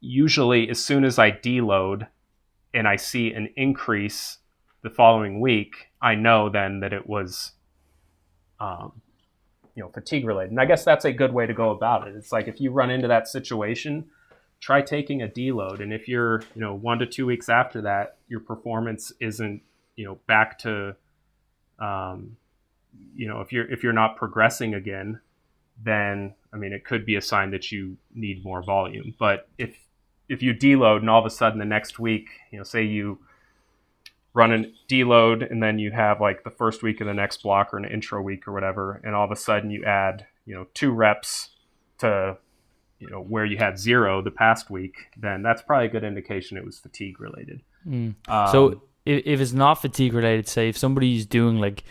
usually as soon as I deload and I see an increase the following week, I know then that it was, fatigue related. And I guess that's a good way to go about it. It's like, if you run into that situation, try taking a deload. And if you're, 1 to 2 weeks after that, your performance isn't, back to, if you're not progressing again, then, it could be a sign that you need more volume. But if you deload and all of a sudden the next week, say you run a deload and then you have like the first week of the next block or an intro week or whatever, and all of a sudden you add, 2 reps to, where you had 0 the past week, then that's probably a good indication it was fatigue related. So if it's not fatigue related, say if somebody's doing like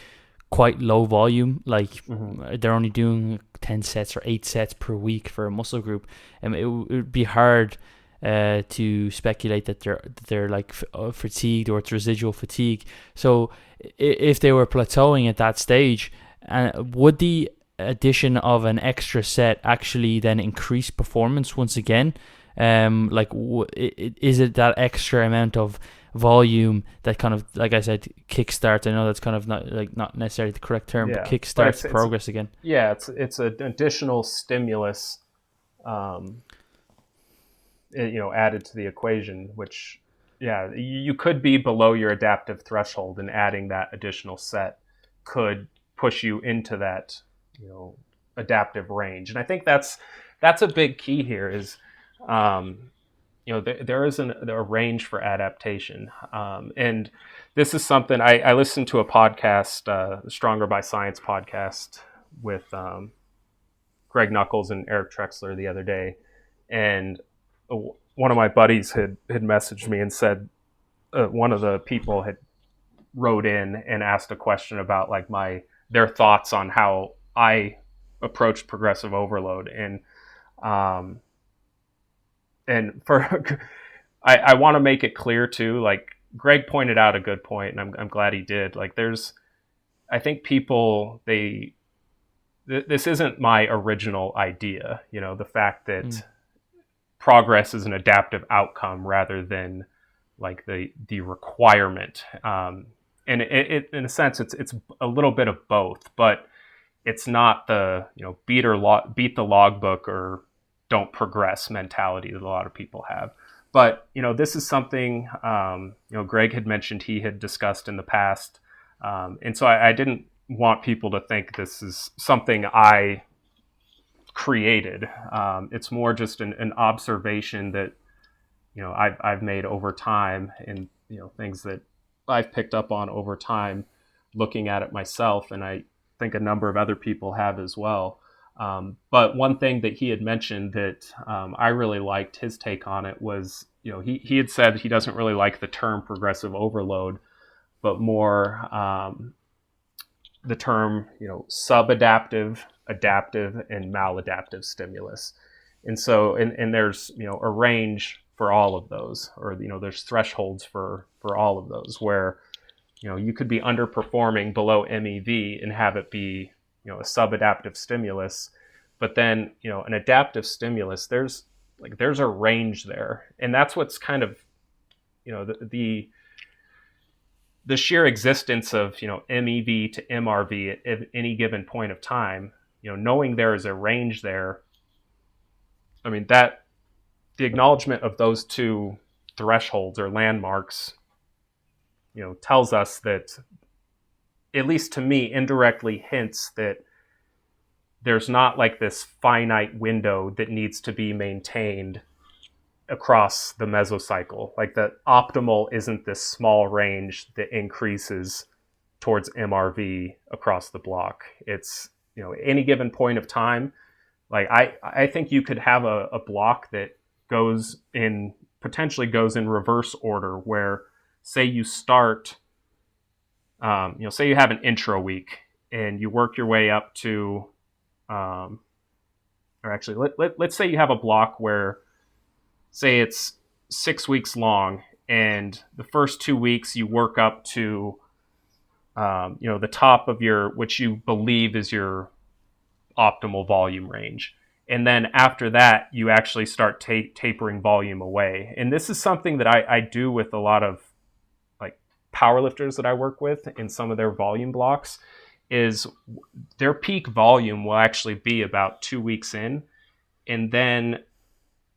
quite low volume, like they're only doing 10 sets or 8 sets per week for a muscle group, it would be hard to speculate that they're like fatigued, or it's residual fatigue. So if they were plateauing at that stage, would the addition of an extra set actually then increase performance once again? Is it that extra amount of volume that kind of, like I said, kickstarts? I know that's kind of not necessarily the correct term, but kickstarts progress again. Yeah, it's an additional stimulus, added to the equation, which, you could be below your adaptive threshold, and adding that additional set could push you into that, adaptive range. And I think that's a big key here is, there is a range for adaptation. And this is something I listened to a podcast, Stronger by Science podcast with Greg Nuckols and Eric Trexler the other day. And one of my buddies had messaged me and said, one of the people had wrote in and asked a question about like their thoughts on how I approach progressive overload. And for I want to make it clear too, like Greg pointed out a good point, and I'm glad he did. Like I think people, this isn't my original idea, the fact that progress is an adaptive outcome rather than like the requirement. And it in a sense, it's a little bit of both, but it's not the, beat the logbook or don't progress mentality that a lot of people have. But, this is something, Greg had mentioned he had discussed in the past. And so I didn't want people to think this is something I created. It's more just an observation that, I've made over time, and, things that I've picked up on over time looking at it myself. And I think a number of other people have as well. But one thing that he had mentioned that I really liked his take on it was, he had said he doesn't really like the term progressive overload, but more the term, subadaptive, adaptive, and maladaptive stimulus. And so, and there's, a range for all of those, or, there's thresholds for all of those where, you could be underperforming below MEV and have it be, a subadaptive stimulus, but then, an adaptive stimulus, there's a range there. And that's what's kind of, the sheer existence of, MEV to MRV at any given point of time, knowing there is a range there. I mean, that the acknowledgement of those two thresholds or landmarks, tells us that, at least to me, indirectly hints that there's not like this finite window that needs to be maintained across the mesocycle. Like the optimal isn't this small range that increases towards MRV across the block. It's, any given point of time. Like I think you could have a block that potentially goes in reverse order where, say you start, say you have an intro week and you work your way up to, or actually let's say you have a block where, say it's 6 weeks long, and the first 2 weeks you work up to, the top of which you believe is your optimal volume range. And then after that, you actually start tapering volume away. And this is something that I do with a lot of like powerlifters that I work with in some of their volume blocks, is their peak volume will actually be about 2 weeks in. And then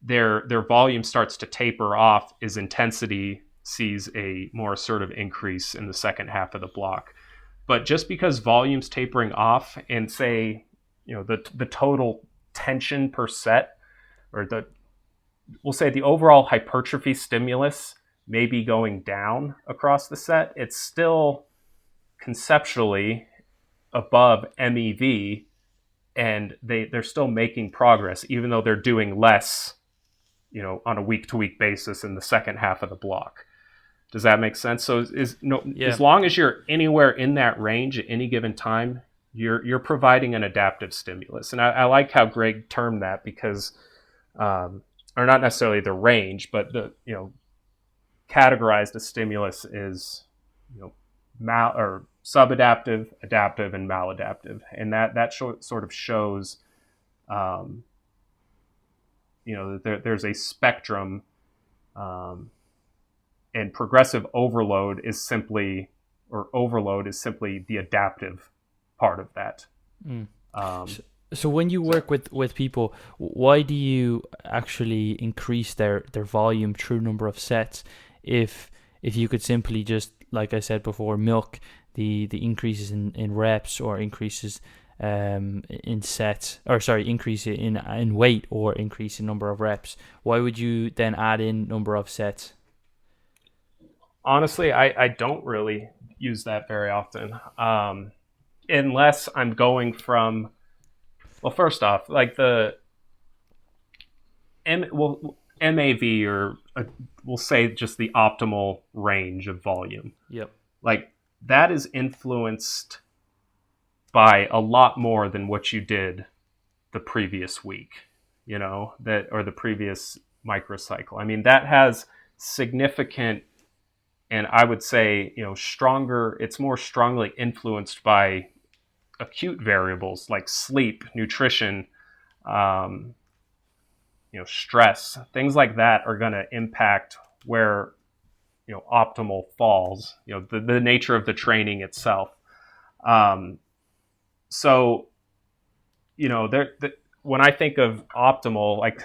their volume starts to taper off as intensity sees a more assertive increase in the second half of the block. But just because volume's tapering off and say, the total tension per set, or we'll say the overall hypertrophy stimulus may be going down across the set, it's still conceptually above MEV, and they're still making progress, even though they're doing less, on a week-to-week basis in the second half of the block. Does that make sense? So as long as you're anywhere in that range at any given time, you're providing an adaptive stimulus. And I like how Greg termed that, because, or not necessarily the range, but categorized a stimulus is, or subadaptive, adaptive, and maladaptive. And that sort of shows, that there's a spectrum, and progressive overload is simply the adaptive part of that. So when you work with people, why do you actually increase their volume through number of sets if you could simply just, like I said before, milk the increases in reps or increases in sets, or sorry, increase in weight or increase in number of reps, why would you then add in number of sets? Honestly, I don't really use that very often, unless I'm going from, well, first off, like the MAV, or we'll say just the optimal range of volume. Yep. Like that is influenced by a lot more than what you did the previous week, that, or the previous microcycle. I mean, that has significant, and I would say, stronger, it's more strongly influenced by acute variables like sleep, nutrition, stress. Things like that are going to impact where, optimal falls, the nature of the training itself. So, when I think of optimal, like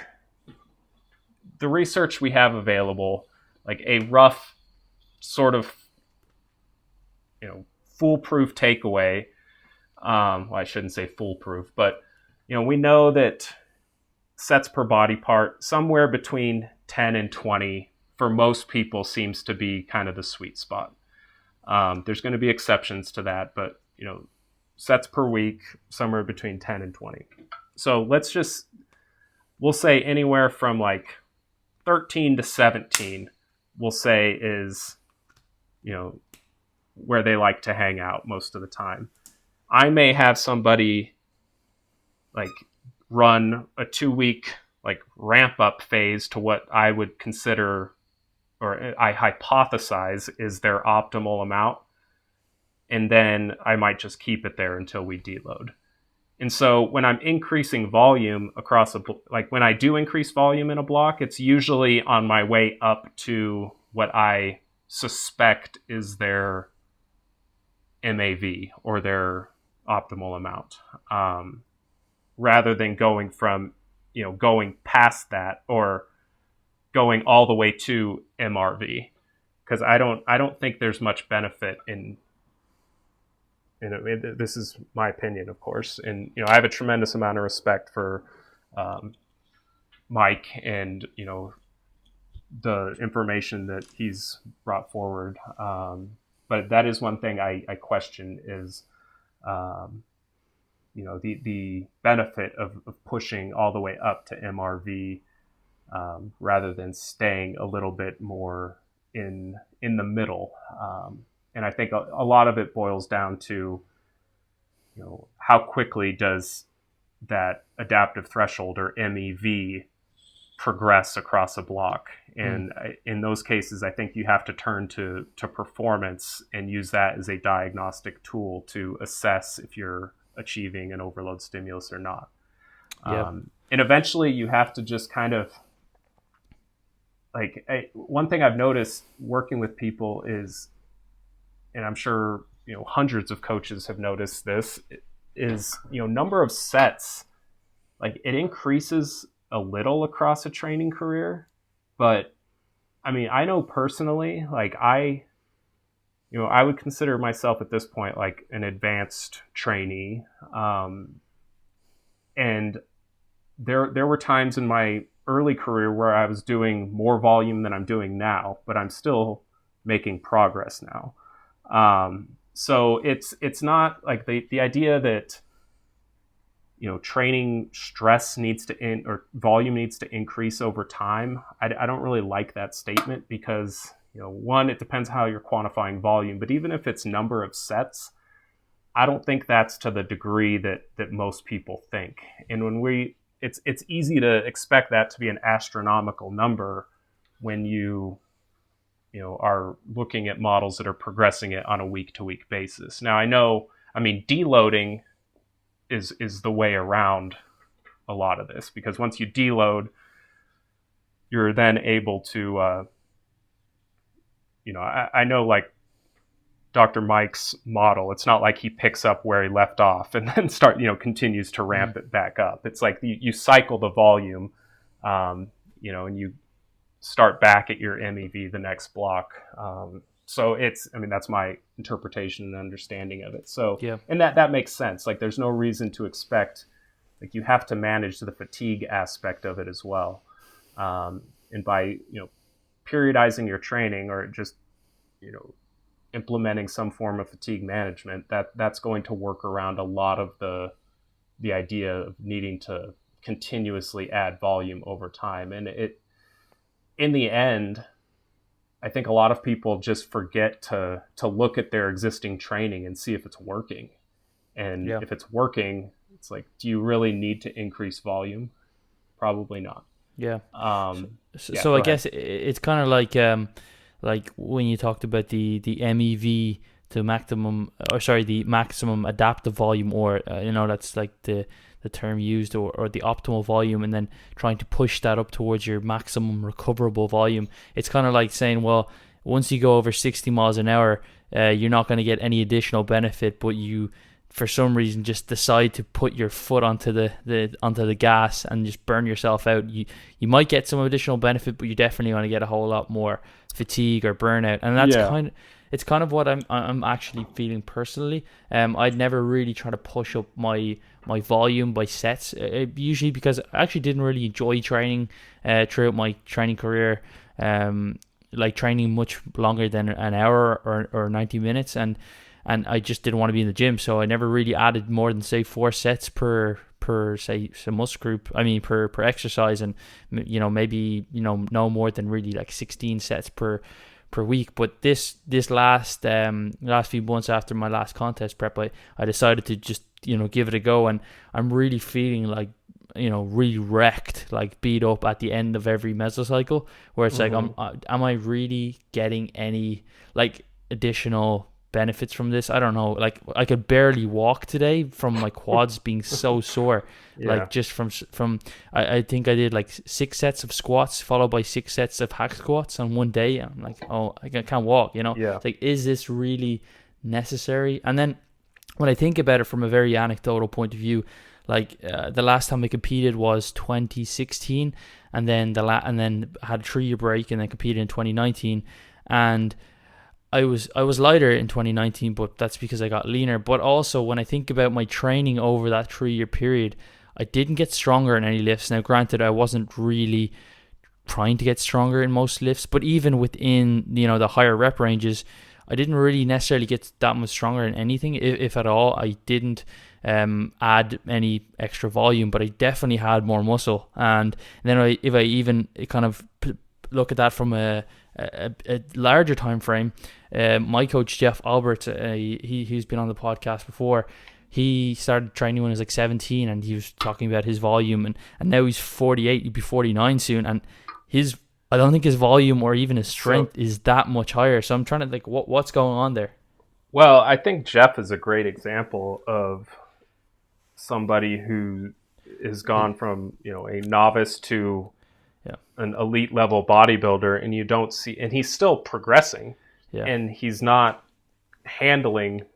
the research we have available, like a rough sort of, foolproof takeaway. Well, I shouldn't say foolproof, but, we know that sets per body part, somewhere between 10 and 20 for most people seems to be kind of the sweet spot. There's going to be exceptions to that, but, sets per week, somewhere between 10 and 20. So we'll say anywhere from like 13 to 17, we'll say is, where they like to hang out most of the time. I may have somebody like run a 2-week like ramp up phase to what I would consider, or I hypothesize is their optimal amount. And then I might just keep it there until we deload. And so when I'm increasing volume across like when I do increase volume in a block, it's usually on my way up to what I suspect is their MAV or their optimal amount, rather than going from, going past that or going all the way to MRV. Because I don't think there's much benefit in, this is my opinion, of course, and I have a tremendous amount of respect for Mike and the information that he's brought forward, but that is one thing I question is the benefit of pushing all the way up to MRV, rather than staying a little bit more in the middle. And I think a lot of it boils down to, how quickly does that adaptive threshold or MEV progress across a block. And in those cases, I think you have to turn to performance and use that as a diagnostic tool to assess if you're achieving an overload stimulus or not. Yep. And eventually you have to just kind of one thing I've noticed working with people is, and I'm sure hundreds of coaches have noticed this, is number of sets, like it increases a little across a training career, but I mean, I know personally, like I would consider myself at this point like an advanced trainee, and there were times in my early career where I was doing more volume than I'm doing now, but I'm still making progress now. So it's not like the idea that training stress needs to or volume needs to increase over time. I don't really like that statement because one, it depends how you're quantifying volume, but even if it's number of sets, I don't think that's to the degree that most people think. And when it's easy to expect that to be an astronomical number when you are looking at models that are progressing it on a week-to-week basis. Now, deloading is the way around a lot of this, because once you deload, you're then able to, I know like Dr. Mike's model, it's not like he picks up where he left off and then continues to ramp it back up. It's like you cycle the volume, and you start back at your MEV the next block. So that's my interpretation and understanding of it. So, Yeah. and that makes sense. Like there's no reason to expect, like you have to manage the fatigue aspect of it as well. And by, periodizing your training or just, implementing some form of fatigue management, that's going to work around a lot of the idea of needing to continuously add volume over time. And in the end, I think a lot of people just forget to look at their existing training and see if it's working. And Yeah. if it's working, it's like, do you really need to increase volume? Probably not. Yeah. Yeah, So I go ahead. guess it's kind of like when you talked about the MEV to maximum, or sorry, the maximum adaptive volume, or that's like the term used, or the optimal volume, and then trying to push that up towards your maximum recoverable volume. It's kind of like saying, well, once you go over 60 miles an hour, you're not going to get any additional benefit, but you for some reason just decide to put your foot onto the gas and just burn yourself out. You might get some additional benefit, but you're definitely going to get a whole lot more fatigue or burnout, and Yeah. it's kind of what I'm actually feeling personally. I'd never really try to push up my volume by sets, usually because I actually didn't really enjoy training throughout my training career. Like training much longer than an hour or 90 minutes, and I just didn't want to be in the gym, so I never really added more than say 4 sets per say some muscle group. I mean per exercise, and maybe no more than really like 16 sets per week. But this last few months after my last contest prep, I decided to just give it a go, and I'm really feeling like really wrecked, like beat up at the end of every mesocycle, where it's like, am I really getting any like additional benefits from this? I don't know. Like I could barely walk today from my quads being so sore. Yeah. Like just from I think I did like 6 sets of squats followed by 6 sets of hack squats on one day. I'm like, oh, I can't walk. Yeah. It's like, is this really necessary? And then when I think about it from a very anecdotal point of view, like the last time I competed was 2016, and then and then had a 3-year break, and then competed in 2019, and I was lighter in 2019, but that's because I got leaner. But also when I think about my training over that 3-year period, I didn't get stronger in any lifts. Now, granted, I wasn't really trying to get stronger in most lifts, but even within the higher rep ranges, I didn't really necessarily get that much stronger in anything, if at all. I didn't add any extra volume, but I definitely had more muscle. And then if I even kind of look at that from a larger time frame, my coach Jeff Albert, he's been on the podcast before. He started training when he was like 17, and he was talking about his volume, and now he's 48. He'll be 49 soon, and I don't think his volume or even his strength is that much higher. So I'm trying to think, what's going on there? Well, I think Jeff is a great example of somebody who has gone from a novice to an elite level bodybuilder, and you don't see, and he's still progressing, and he's not handling.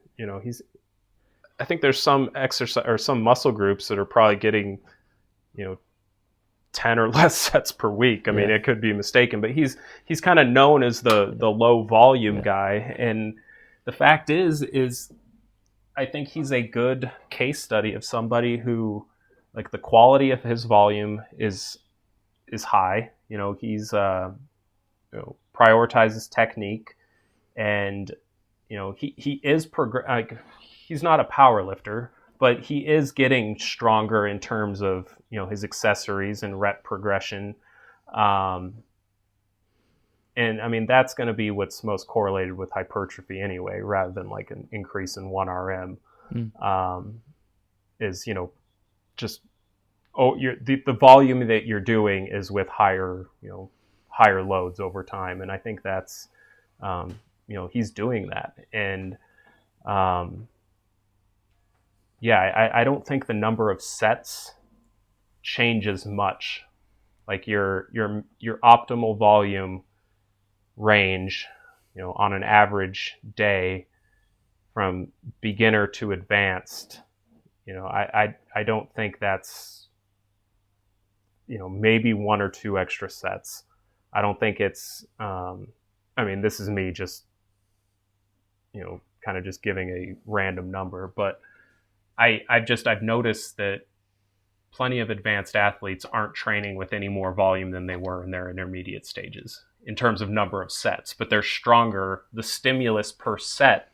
I think there's some exercise or some muscle groups that are probably getting 10 or less sets per week. I mean, it could be mistaken, but he's kind of known as the low volume guy. And the fact is I think he's a good case study of somebody who, like, the quality of his volume is high. He's prioritizes technique, and he is he's not a power lifter, but he is getting stronger in terms of his accessories and rep progression, and I mean that's going to be what's most correlated with hypertrophy anyway, rather than like an increase in 1 RM. Is just the volume that you're doing is with higher loads over time, and I think that's he's doing that, and I don't think the number of sets changes much. Like your optimal volume range, on an average day from beginner to advanced, I don't think that's, maybe 1 or 2 extra sets. I don't think it's, I mean, this is me just kind of just giving a random number, but I've noticed that plenty of advanced athletes aren't training with any more volume than they were in their intermediate stages in terms of number of sets, but they're stronger. The stimulus per set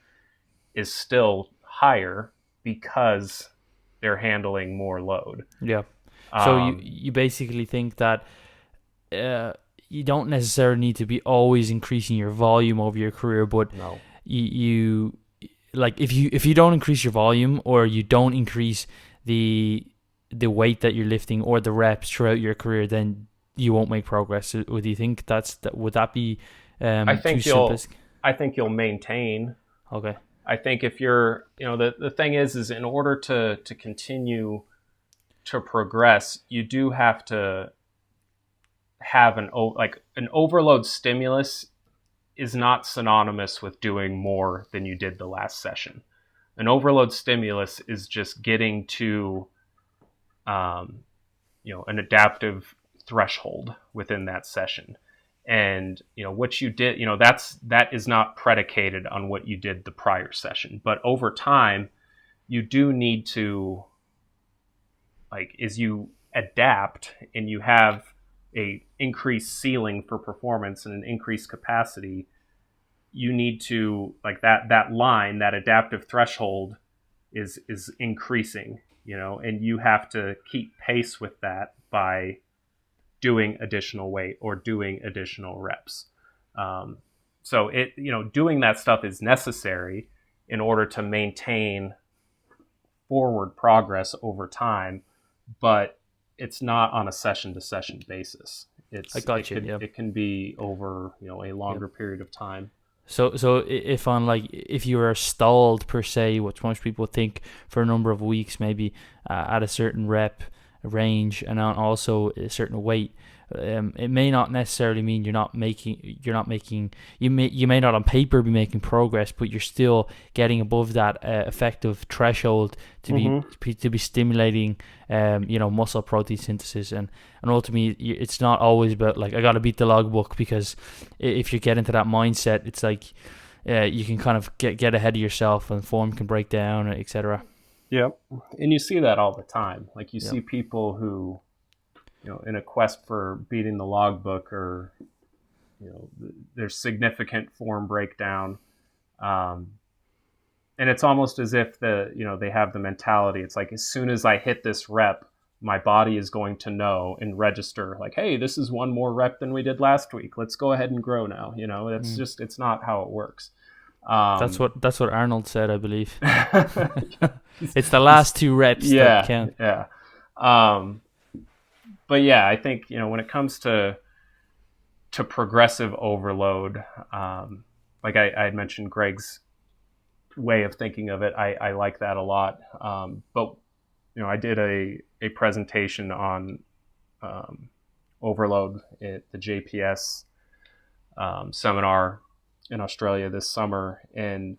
is still higher because they're handling more load. Yeah. So you basically think that you don't necessarily need to be always increasing your volume over your career, but no. you like if you don't increase your volume, or you don't increase the weight that you're lifting or the reps throughout your career, then you won't make progress. Would you think would that be I think too simplistic? I think you'll maintain. Okay. I think if you're, the thing is in order to continue to progress, you do have to have an overload stimulus is not synonymous with doing more than you did the last session. An overload stimulus is just getting to, an adaptive threshold within that session. And, what you did, that is not predicated on what you did the prior session. But over time, you do need to, as you adapt and you have a increased ceiling for performance and an increased capacity, you need to, that line, that adaptive threshold is increasing, and you have to keep pace with that by doing additional weight or doing additional reps. So doing that stuff is necessary in order to maintain forward progress over time, but it's not on a session to session basis. It can be over, a longer period of time. So if you are stalled per se, which most people think, for a number of weeks, maybe at a certain rep range and also a certain weight, it may not necessarily mean you may not on paper be making progress, but you're still getting above that effective threshold to be stimulating muscle protein synthesis, and ultimately it's not always about I got to beat the logbook, because if you get into that mindset, it's you can kind of get ahead of yourself and form can break down, etc. Yep. And you see that all the time. You see people who, in a quest for beating the logbook, or, there's significant form breakdown. And it's almost as if they have the mentality. It's as soon as I hit this rep, my body is going to know and register hey, this is one more rep than we did last week. Let's go ahead and grow now. It's not how it works. That's what Arnold said, I believe. It's the last two reps that count. Yeah. But yeah, I think, when it comes to progressive overload, I had mentioned Greg's way of thinking of it. I like that a lot. But, I did a presentation on overload at the JPS seminar in Australia this summer, and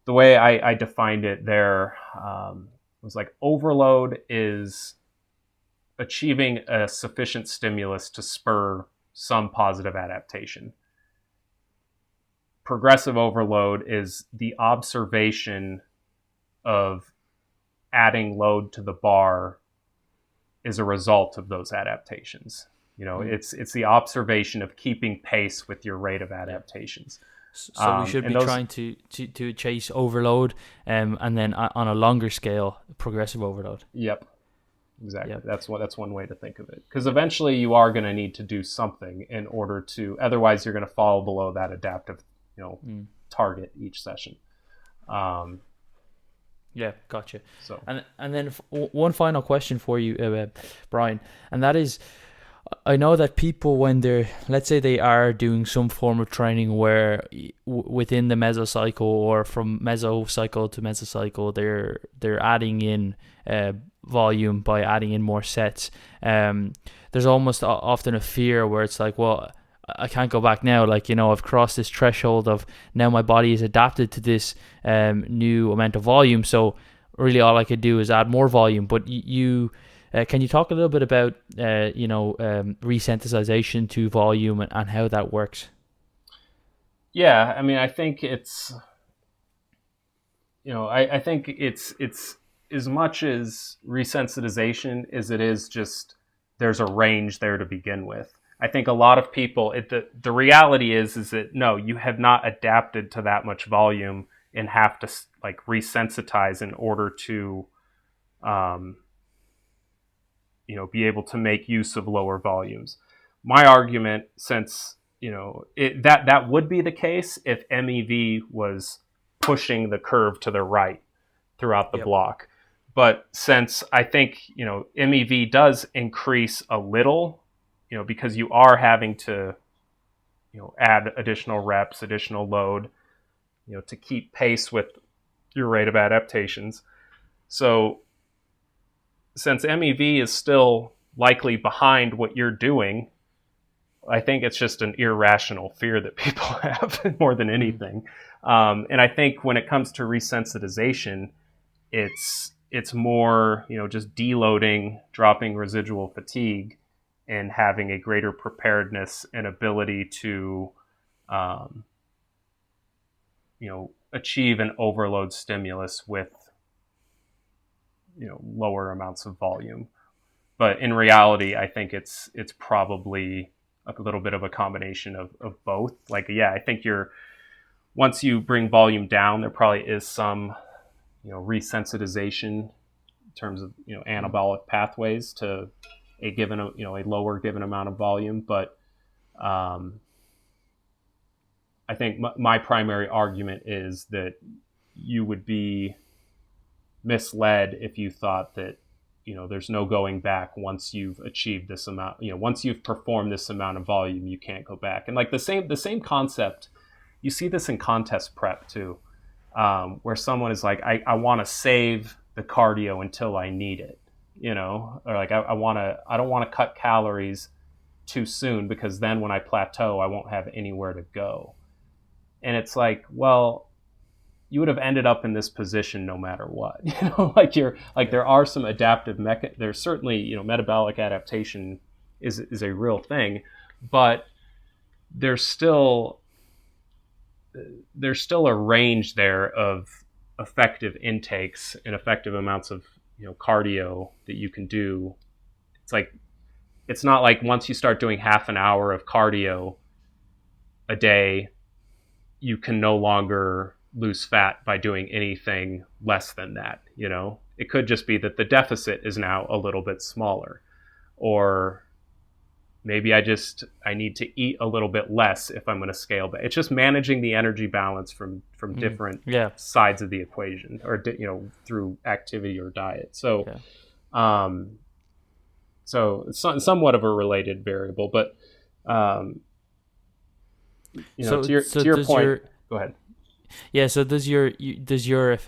the way I defined it there was overload is achieving a sufficient stimulus to spur some positive adaptation. Progressive overload is the observation of adding load to the bar as a result of those adaptations. It's the observation of keeping pace with your rate of adaptations. So we should be trying to chase overload, and then on a longer scale, progressive overload. Yep, exactly. Yep. That's one way to think of it. Because eventually you are going to need to do something in order to. Otherwise, you're going to fall below that adaptive, target each session. Yeah, gotcha. So and then one final question for you, Brian, and that is, I know that people, when let's say they are doing some form of training where within the mesocycle or from mesocycle to mesocycle, they're adding in volume by adding in more sets. There's almost often a fear where it's well, I can't go back now. I've crossed this threshold of now my body is adapted to this new amount of volume. So really all I could do is add more volume. But can you talk a little bit about, resensitization to volume and how that works? Yeah, I mean, I think it's I think it's as much as resensitization as it is just there's a range there to begin with. I think a lot of people, the reality is that no, you have not adapted to that much volume and have to like resensitize in order to, be able to make use of lower volumes. My argument, since that would be the case if MEV was pushing the curve to the right throughout the block. But since I think, MEV does increase a little, because you are having to, add additional reps, additional load, to keep pace with your rate of adaptations. So since MEV is still likely behind what you're doing, I think it's just an irrational fear that people have more than anything. And I think when it comes to resensitization, it's more, just deloading, dropping residual fatigue, and having a greater preparedness and ability to, achieve an overload stimulus with, lower amounts of volume. But in reality, I think it's probably a little bit of a combination of both. Like, yeah, I think once you bring volume down, there probably is some, resensitization in terms of, anabolic pathways to a given, a lower given amount of volume. But I think my primary argument is that you would be misled if you thought that, there's no going back once you've achieved this amount. Once you've performed this amount of volume, you can't go back. And like the same concept, you see this in contest prep too, where someone is like, I want to save the cardio until I need it, or like I don't want to cut calories too soon because then when I plateau, I won't have anywhere to go. And it's like, well, you would have ended up in this position no matter what. There are some adaptive there's certainly, metabolic adaptation is a real thing, but there's still a range there of effective intakes and effective amounts of, cardio that you can do. It's not like once you start doing half an hour of cardio a day, you can no longer lose fat by doing anything less than that. It could just be that the deficit is now a little bit smaller, or maybe I need to eat a little bit less if I'm going to scale back. It's just managing the energy balance from different sides of the equation, or through activity or diet. So so it's somewhat of a related variable, but to your point, go ahead. Yeah, so does your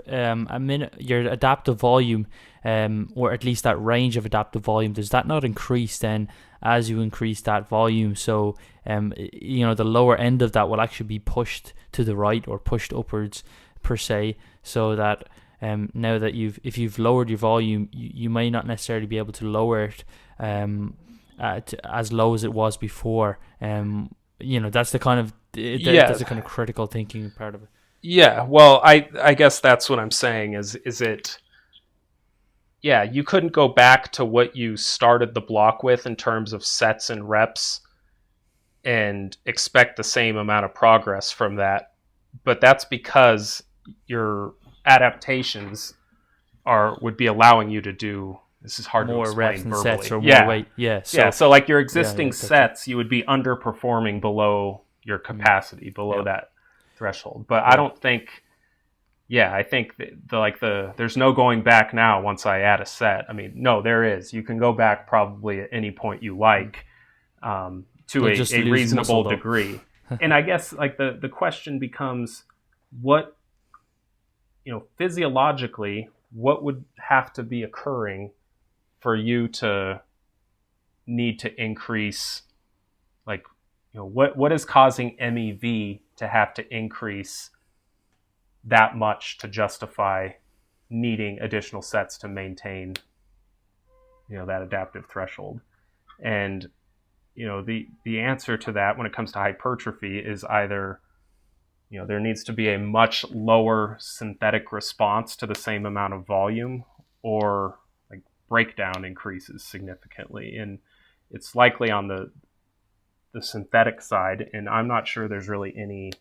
adaptive volume, or at least that range of adaptive volume, does that not increase then as you increase that volume? So the lower end of that will actually be pushed to the right or pushed upwards per se, so that now that if you've lowered your volume, you may not necessarily be able to lower it as low as it was before. That's the kind of that's the kind of critical thinking part of it. Yeah, well, I guess that's what I'm saying is it, you couldn't go back to what you started the block with in terms of sets and reps and expect the same amount of progress from that. But that's because your adaptations would be allowing you to do, this is hard more to explain reps and verbally. Sets or more weight. So like your existing sets, you would be underperforming below your capacity, below that threshold. But I don't think, I think there's no going back now once I add a set. I mean, no, there is. You can go back probably at any point you like, to a reasonable degree. And I guess like the question becomes, what, physiologically, what would have to be occurring for you to need to increase, like, what is causing MEV to have to increase that much to justify needing additional sets to maintain, that adaptive threshold? And, the answer to that when it comes to hypertrophy is either there needs to be a much lower synthetic response to the same amount of volume, or like breakdown increases significantly. And it's likely on the synthetic side, and I'm not sure there's really any,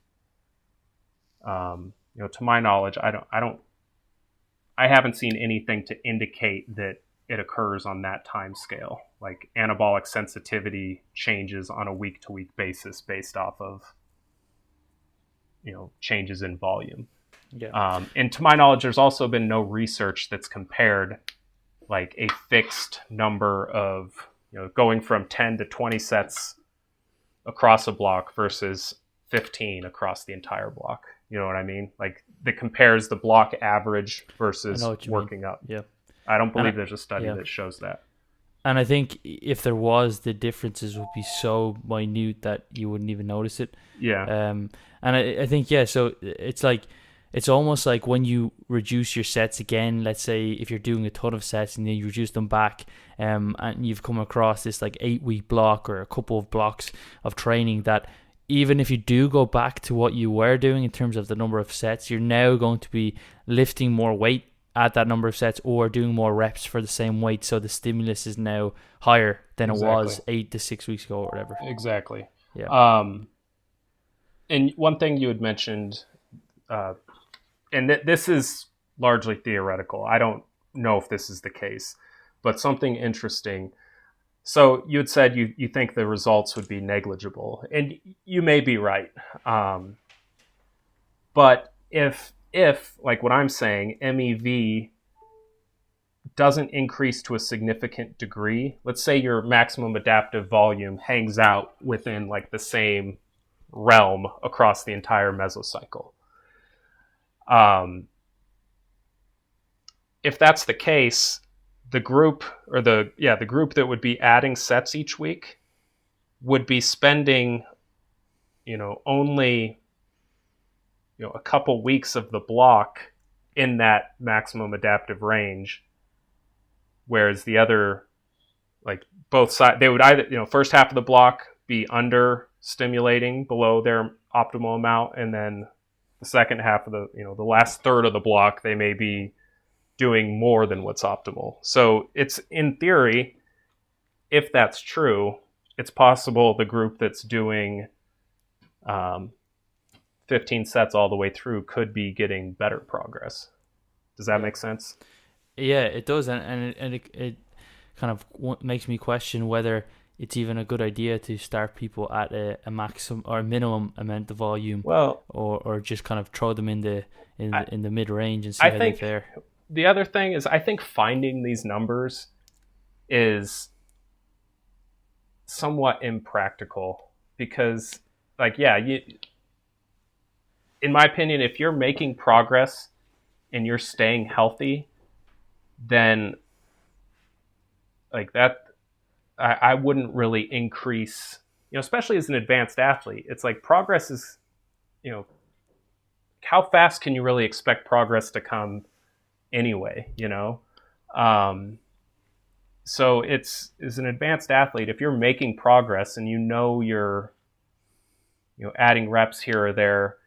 to my knowledge, I haven't seen anything to indicate that it occurs on that time scale. Like anabolic sensitivity changes on a week-to-week basis based off of, changes in volume. Yeah. And to my knowledge, there's also been no research that's compared like a fixed number of, going from 10 to 20 sets across a block versus 15 across the entire block. You know what I mean? Like that compares the block average versus working up. Yeah. I don't believe there's a study that shows that. And I think if there was, the differences would be so minute that you wouldn't even notice it. Yeah. And I think, so it's almost like when you reduce your sets again, let's say if you're doing a ton of sets and then you reduce them back, and you've come across this like 8-week block or a couple of blocks of training, that even if you do go back to what you were doing in terms of the number of sets, you're now going to be lifting more weight at that number of sets or doing more reps for the same weight. So the stimulus is now higher than it was 8 to 6 weeks ago or whatever. Exactly. Yeah. And one thing you had mentioned, and this is largely theoretical. I don't know if this is the case, but something interesting. So you had said you think the results would be negligible, and you may be right. But if like what I'm saying, MEV doesn't increase to a significant degree, let's say your maximum adaptive volume hangs out within like the same realm across the entire mesocycle. If that's the case, the group that would be adding sets each week would be spending, only, a couple weeks of the block in that maximum adaptive range, whereas the other, like both sides, they would either, first half of the block be under stimulating below their optimal amount, and then the second half of the last third of the block, they may be doing more than what's optimal. So it's, in theory, if that's true, it's possible the group that's doing 15 sets all the way through could be getting better progress. Does that make sense? Yeah, it does, and it kind of makes me question whether it's even a good idea to start people at a maximum or a minimum amount of volume, or just kind of throw them in the mid range and see how they fare. The other thing is, I think finding these numbers is somewhat impractical because, in my opinion, if you're making progress and you're staying healthy, then like that, I wouldn't really increase, especially as an advanced athlete. It's like progress is, how fast can you really expect progress to come anyway, So it's, as an advanced athlete, if you're making progress and you're, adding reps here or there,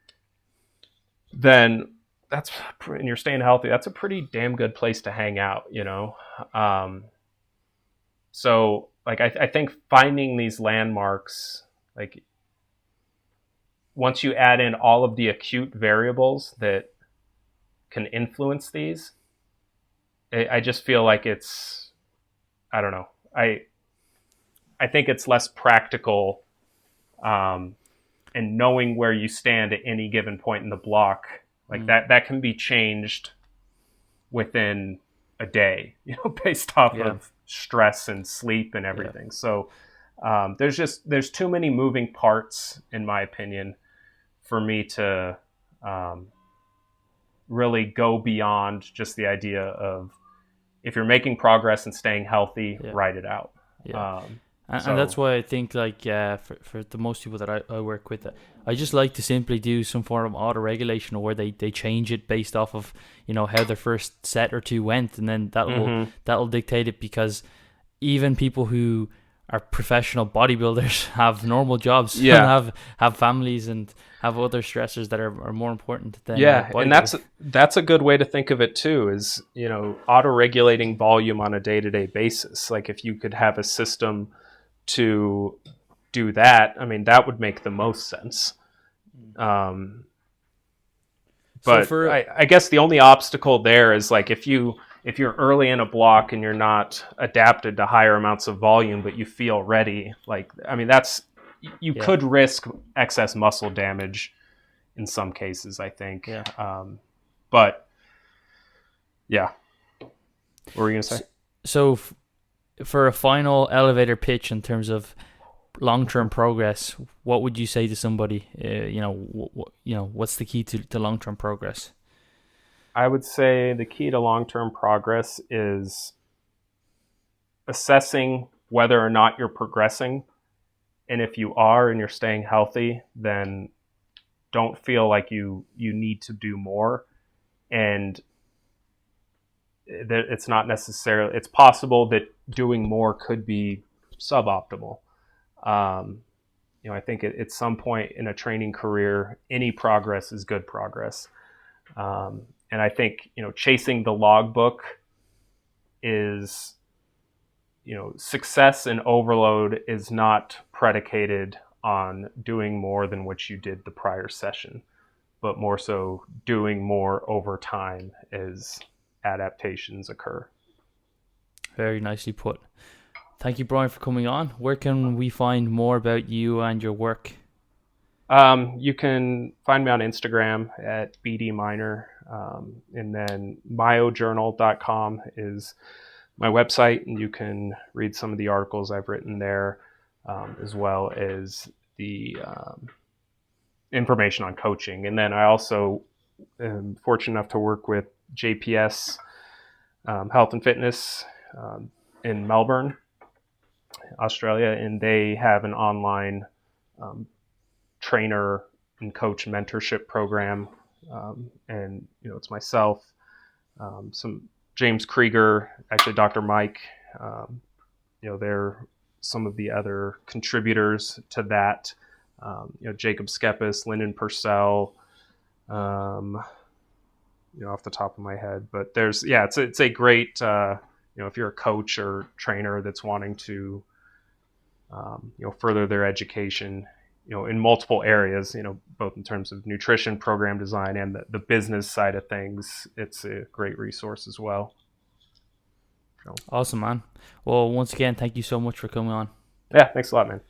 then and you're staying healthy, that's a pretty damn good place to hang out, So like, I think finding these landmarks, like once you add in all of the acute variables that can influence these, I just feel like it's, I don't know. I think it's less practical, and knowing where you stand at any given point in the block, like that can be changed within a day, based off of stress and sleep and everything. Yeah. So there's too many moving parts, in my opinion, for me to really go beyond just the idea of, if you're making progress and staying healthy, write it out. Yeah. And that's why I think, for the most people that I work with, I just like to simply do some form of auto-regulation, or where they change it based off of, how their first set or two went, and then that'll dictate it, because even people who our professional bodybuilders have normal jobs, Yeah. and have families and have other stressors that are more important than Yeah, and bodybuilding. that's a good way to think of it too, is, auto-regulating volume on a day-to-day basis. Like if you could have a system to do that, I mean, that would make the most sense. So But I guess the only obstacle there is like if you're early in a block and you're not adapted to higher amounts of volume, but you feel ready, like, I mean, you could risk excess muscle damage in some cases, I think. Yeah. But yeah, what were you gonna say? So for a final elevator pitch in terms of long-term progress, what would you say to somebody? What's the key to long-term progress? I would say the key to long-term progress is assessing whether or not you're progressing. And if you are and you're staying healthy, then don't feel like you need to do more. And that it's not necessarily, it's possible that doing more could be suboptimal. I think at some point in a training career, any progress is good progress. And I think, chasing the logbook is, success and overload is not predicated on doing more than what you did the prior session, but more so doing more over time as adaptations occur. Very nicely put. Thank you, Brian, for coming on. Where can we find more about you and your work? You can find me on Instagram at bdminer, and then myojournal.com is my website, and you can read some of the articles I've written there, as well as the information on coaching. And then I also am fortunate enough to work with JPS Health and Fitness in Melbourne, Australia, and they have an online trainer and coach mentorship program. And it's myself, some James Krieger, actually Dr. Mike, they're some of the other contributors to that. Jacob Skepis, Lyndon Purcell, off the top of my head, but it's a great, if you're a coach or trainer that's wanting to, further their education, in multiple areas, both in terms of nutrition, program design, and the business side of things, it's a great resource as well. So. Awesome, man. Well, once again, thank you so much for coming on. Yeah, thanks a lot, man.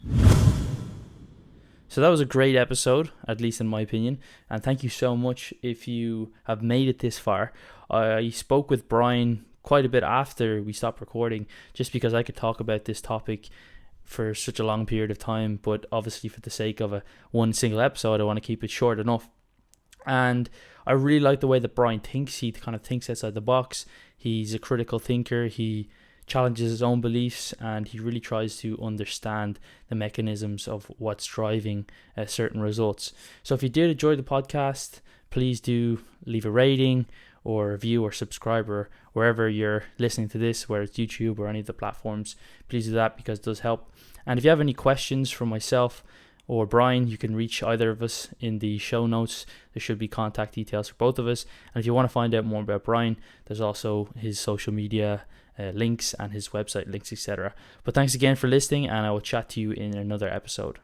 So that was a great episode, at least in my opinion, and thank you so much if you have made it this far. I spoke with Brian quite a bit after we stopped recording, just because I could talk about this topic for such a long period of time, but obviously for the sake of one single episode, I want to keep it short enough. And I really like the way that Brian thinks. He kind of thinks outside the box. He's a critical thinker. He challenges his own beliefs, and he really tries to understand the mechanisms of what's driving certain results. So if you did enjoy the podcast, please do leave a rating or review or subscribe, or wherever you're listening to this, whether it's YouTube or any of the platforms. Please do that, because it does help. And if you have any questions from myself or Brian, you can reach either of us in the show notes. There should be contact details for both of us. And if you want to find out more about Brian, there's also his social media links and his website links, etc. But thanks again for listening, and I will chat to you in another episode.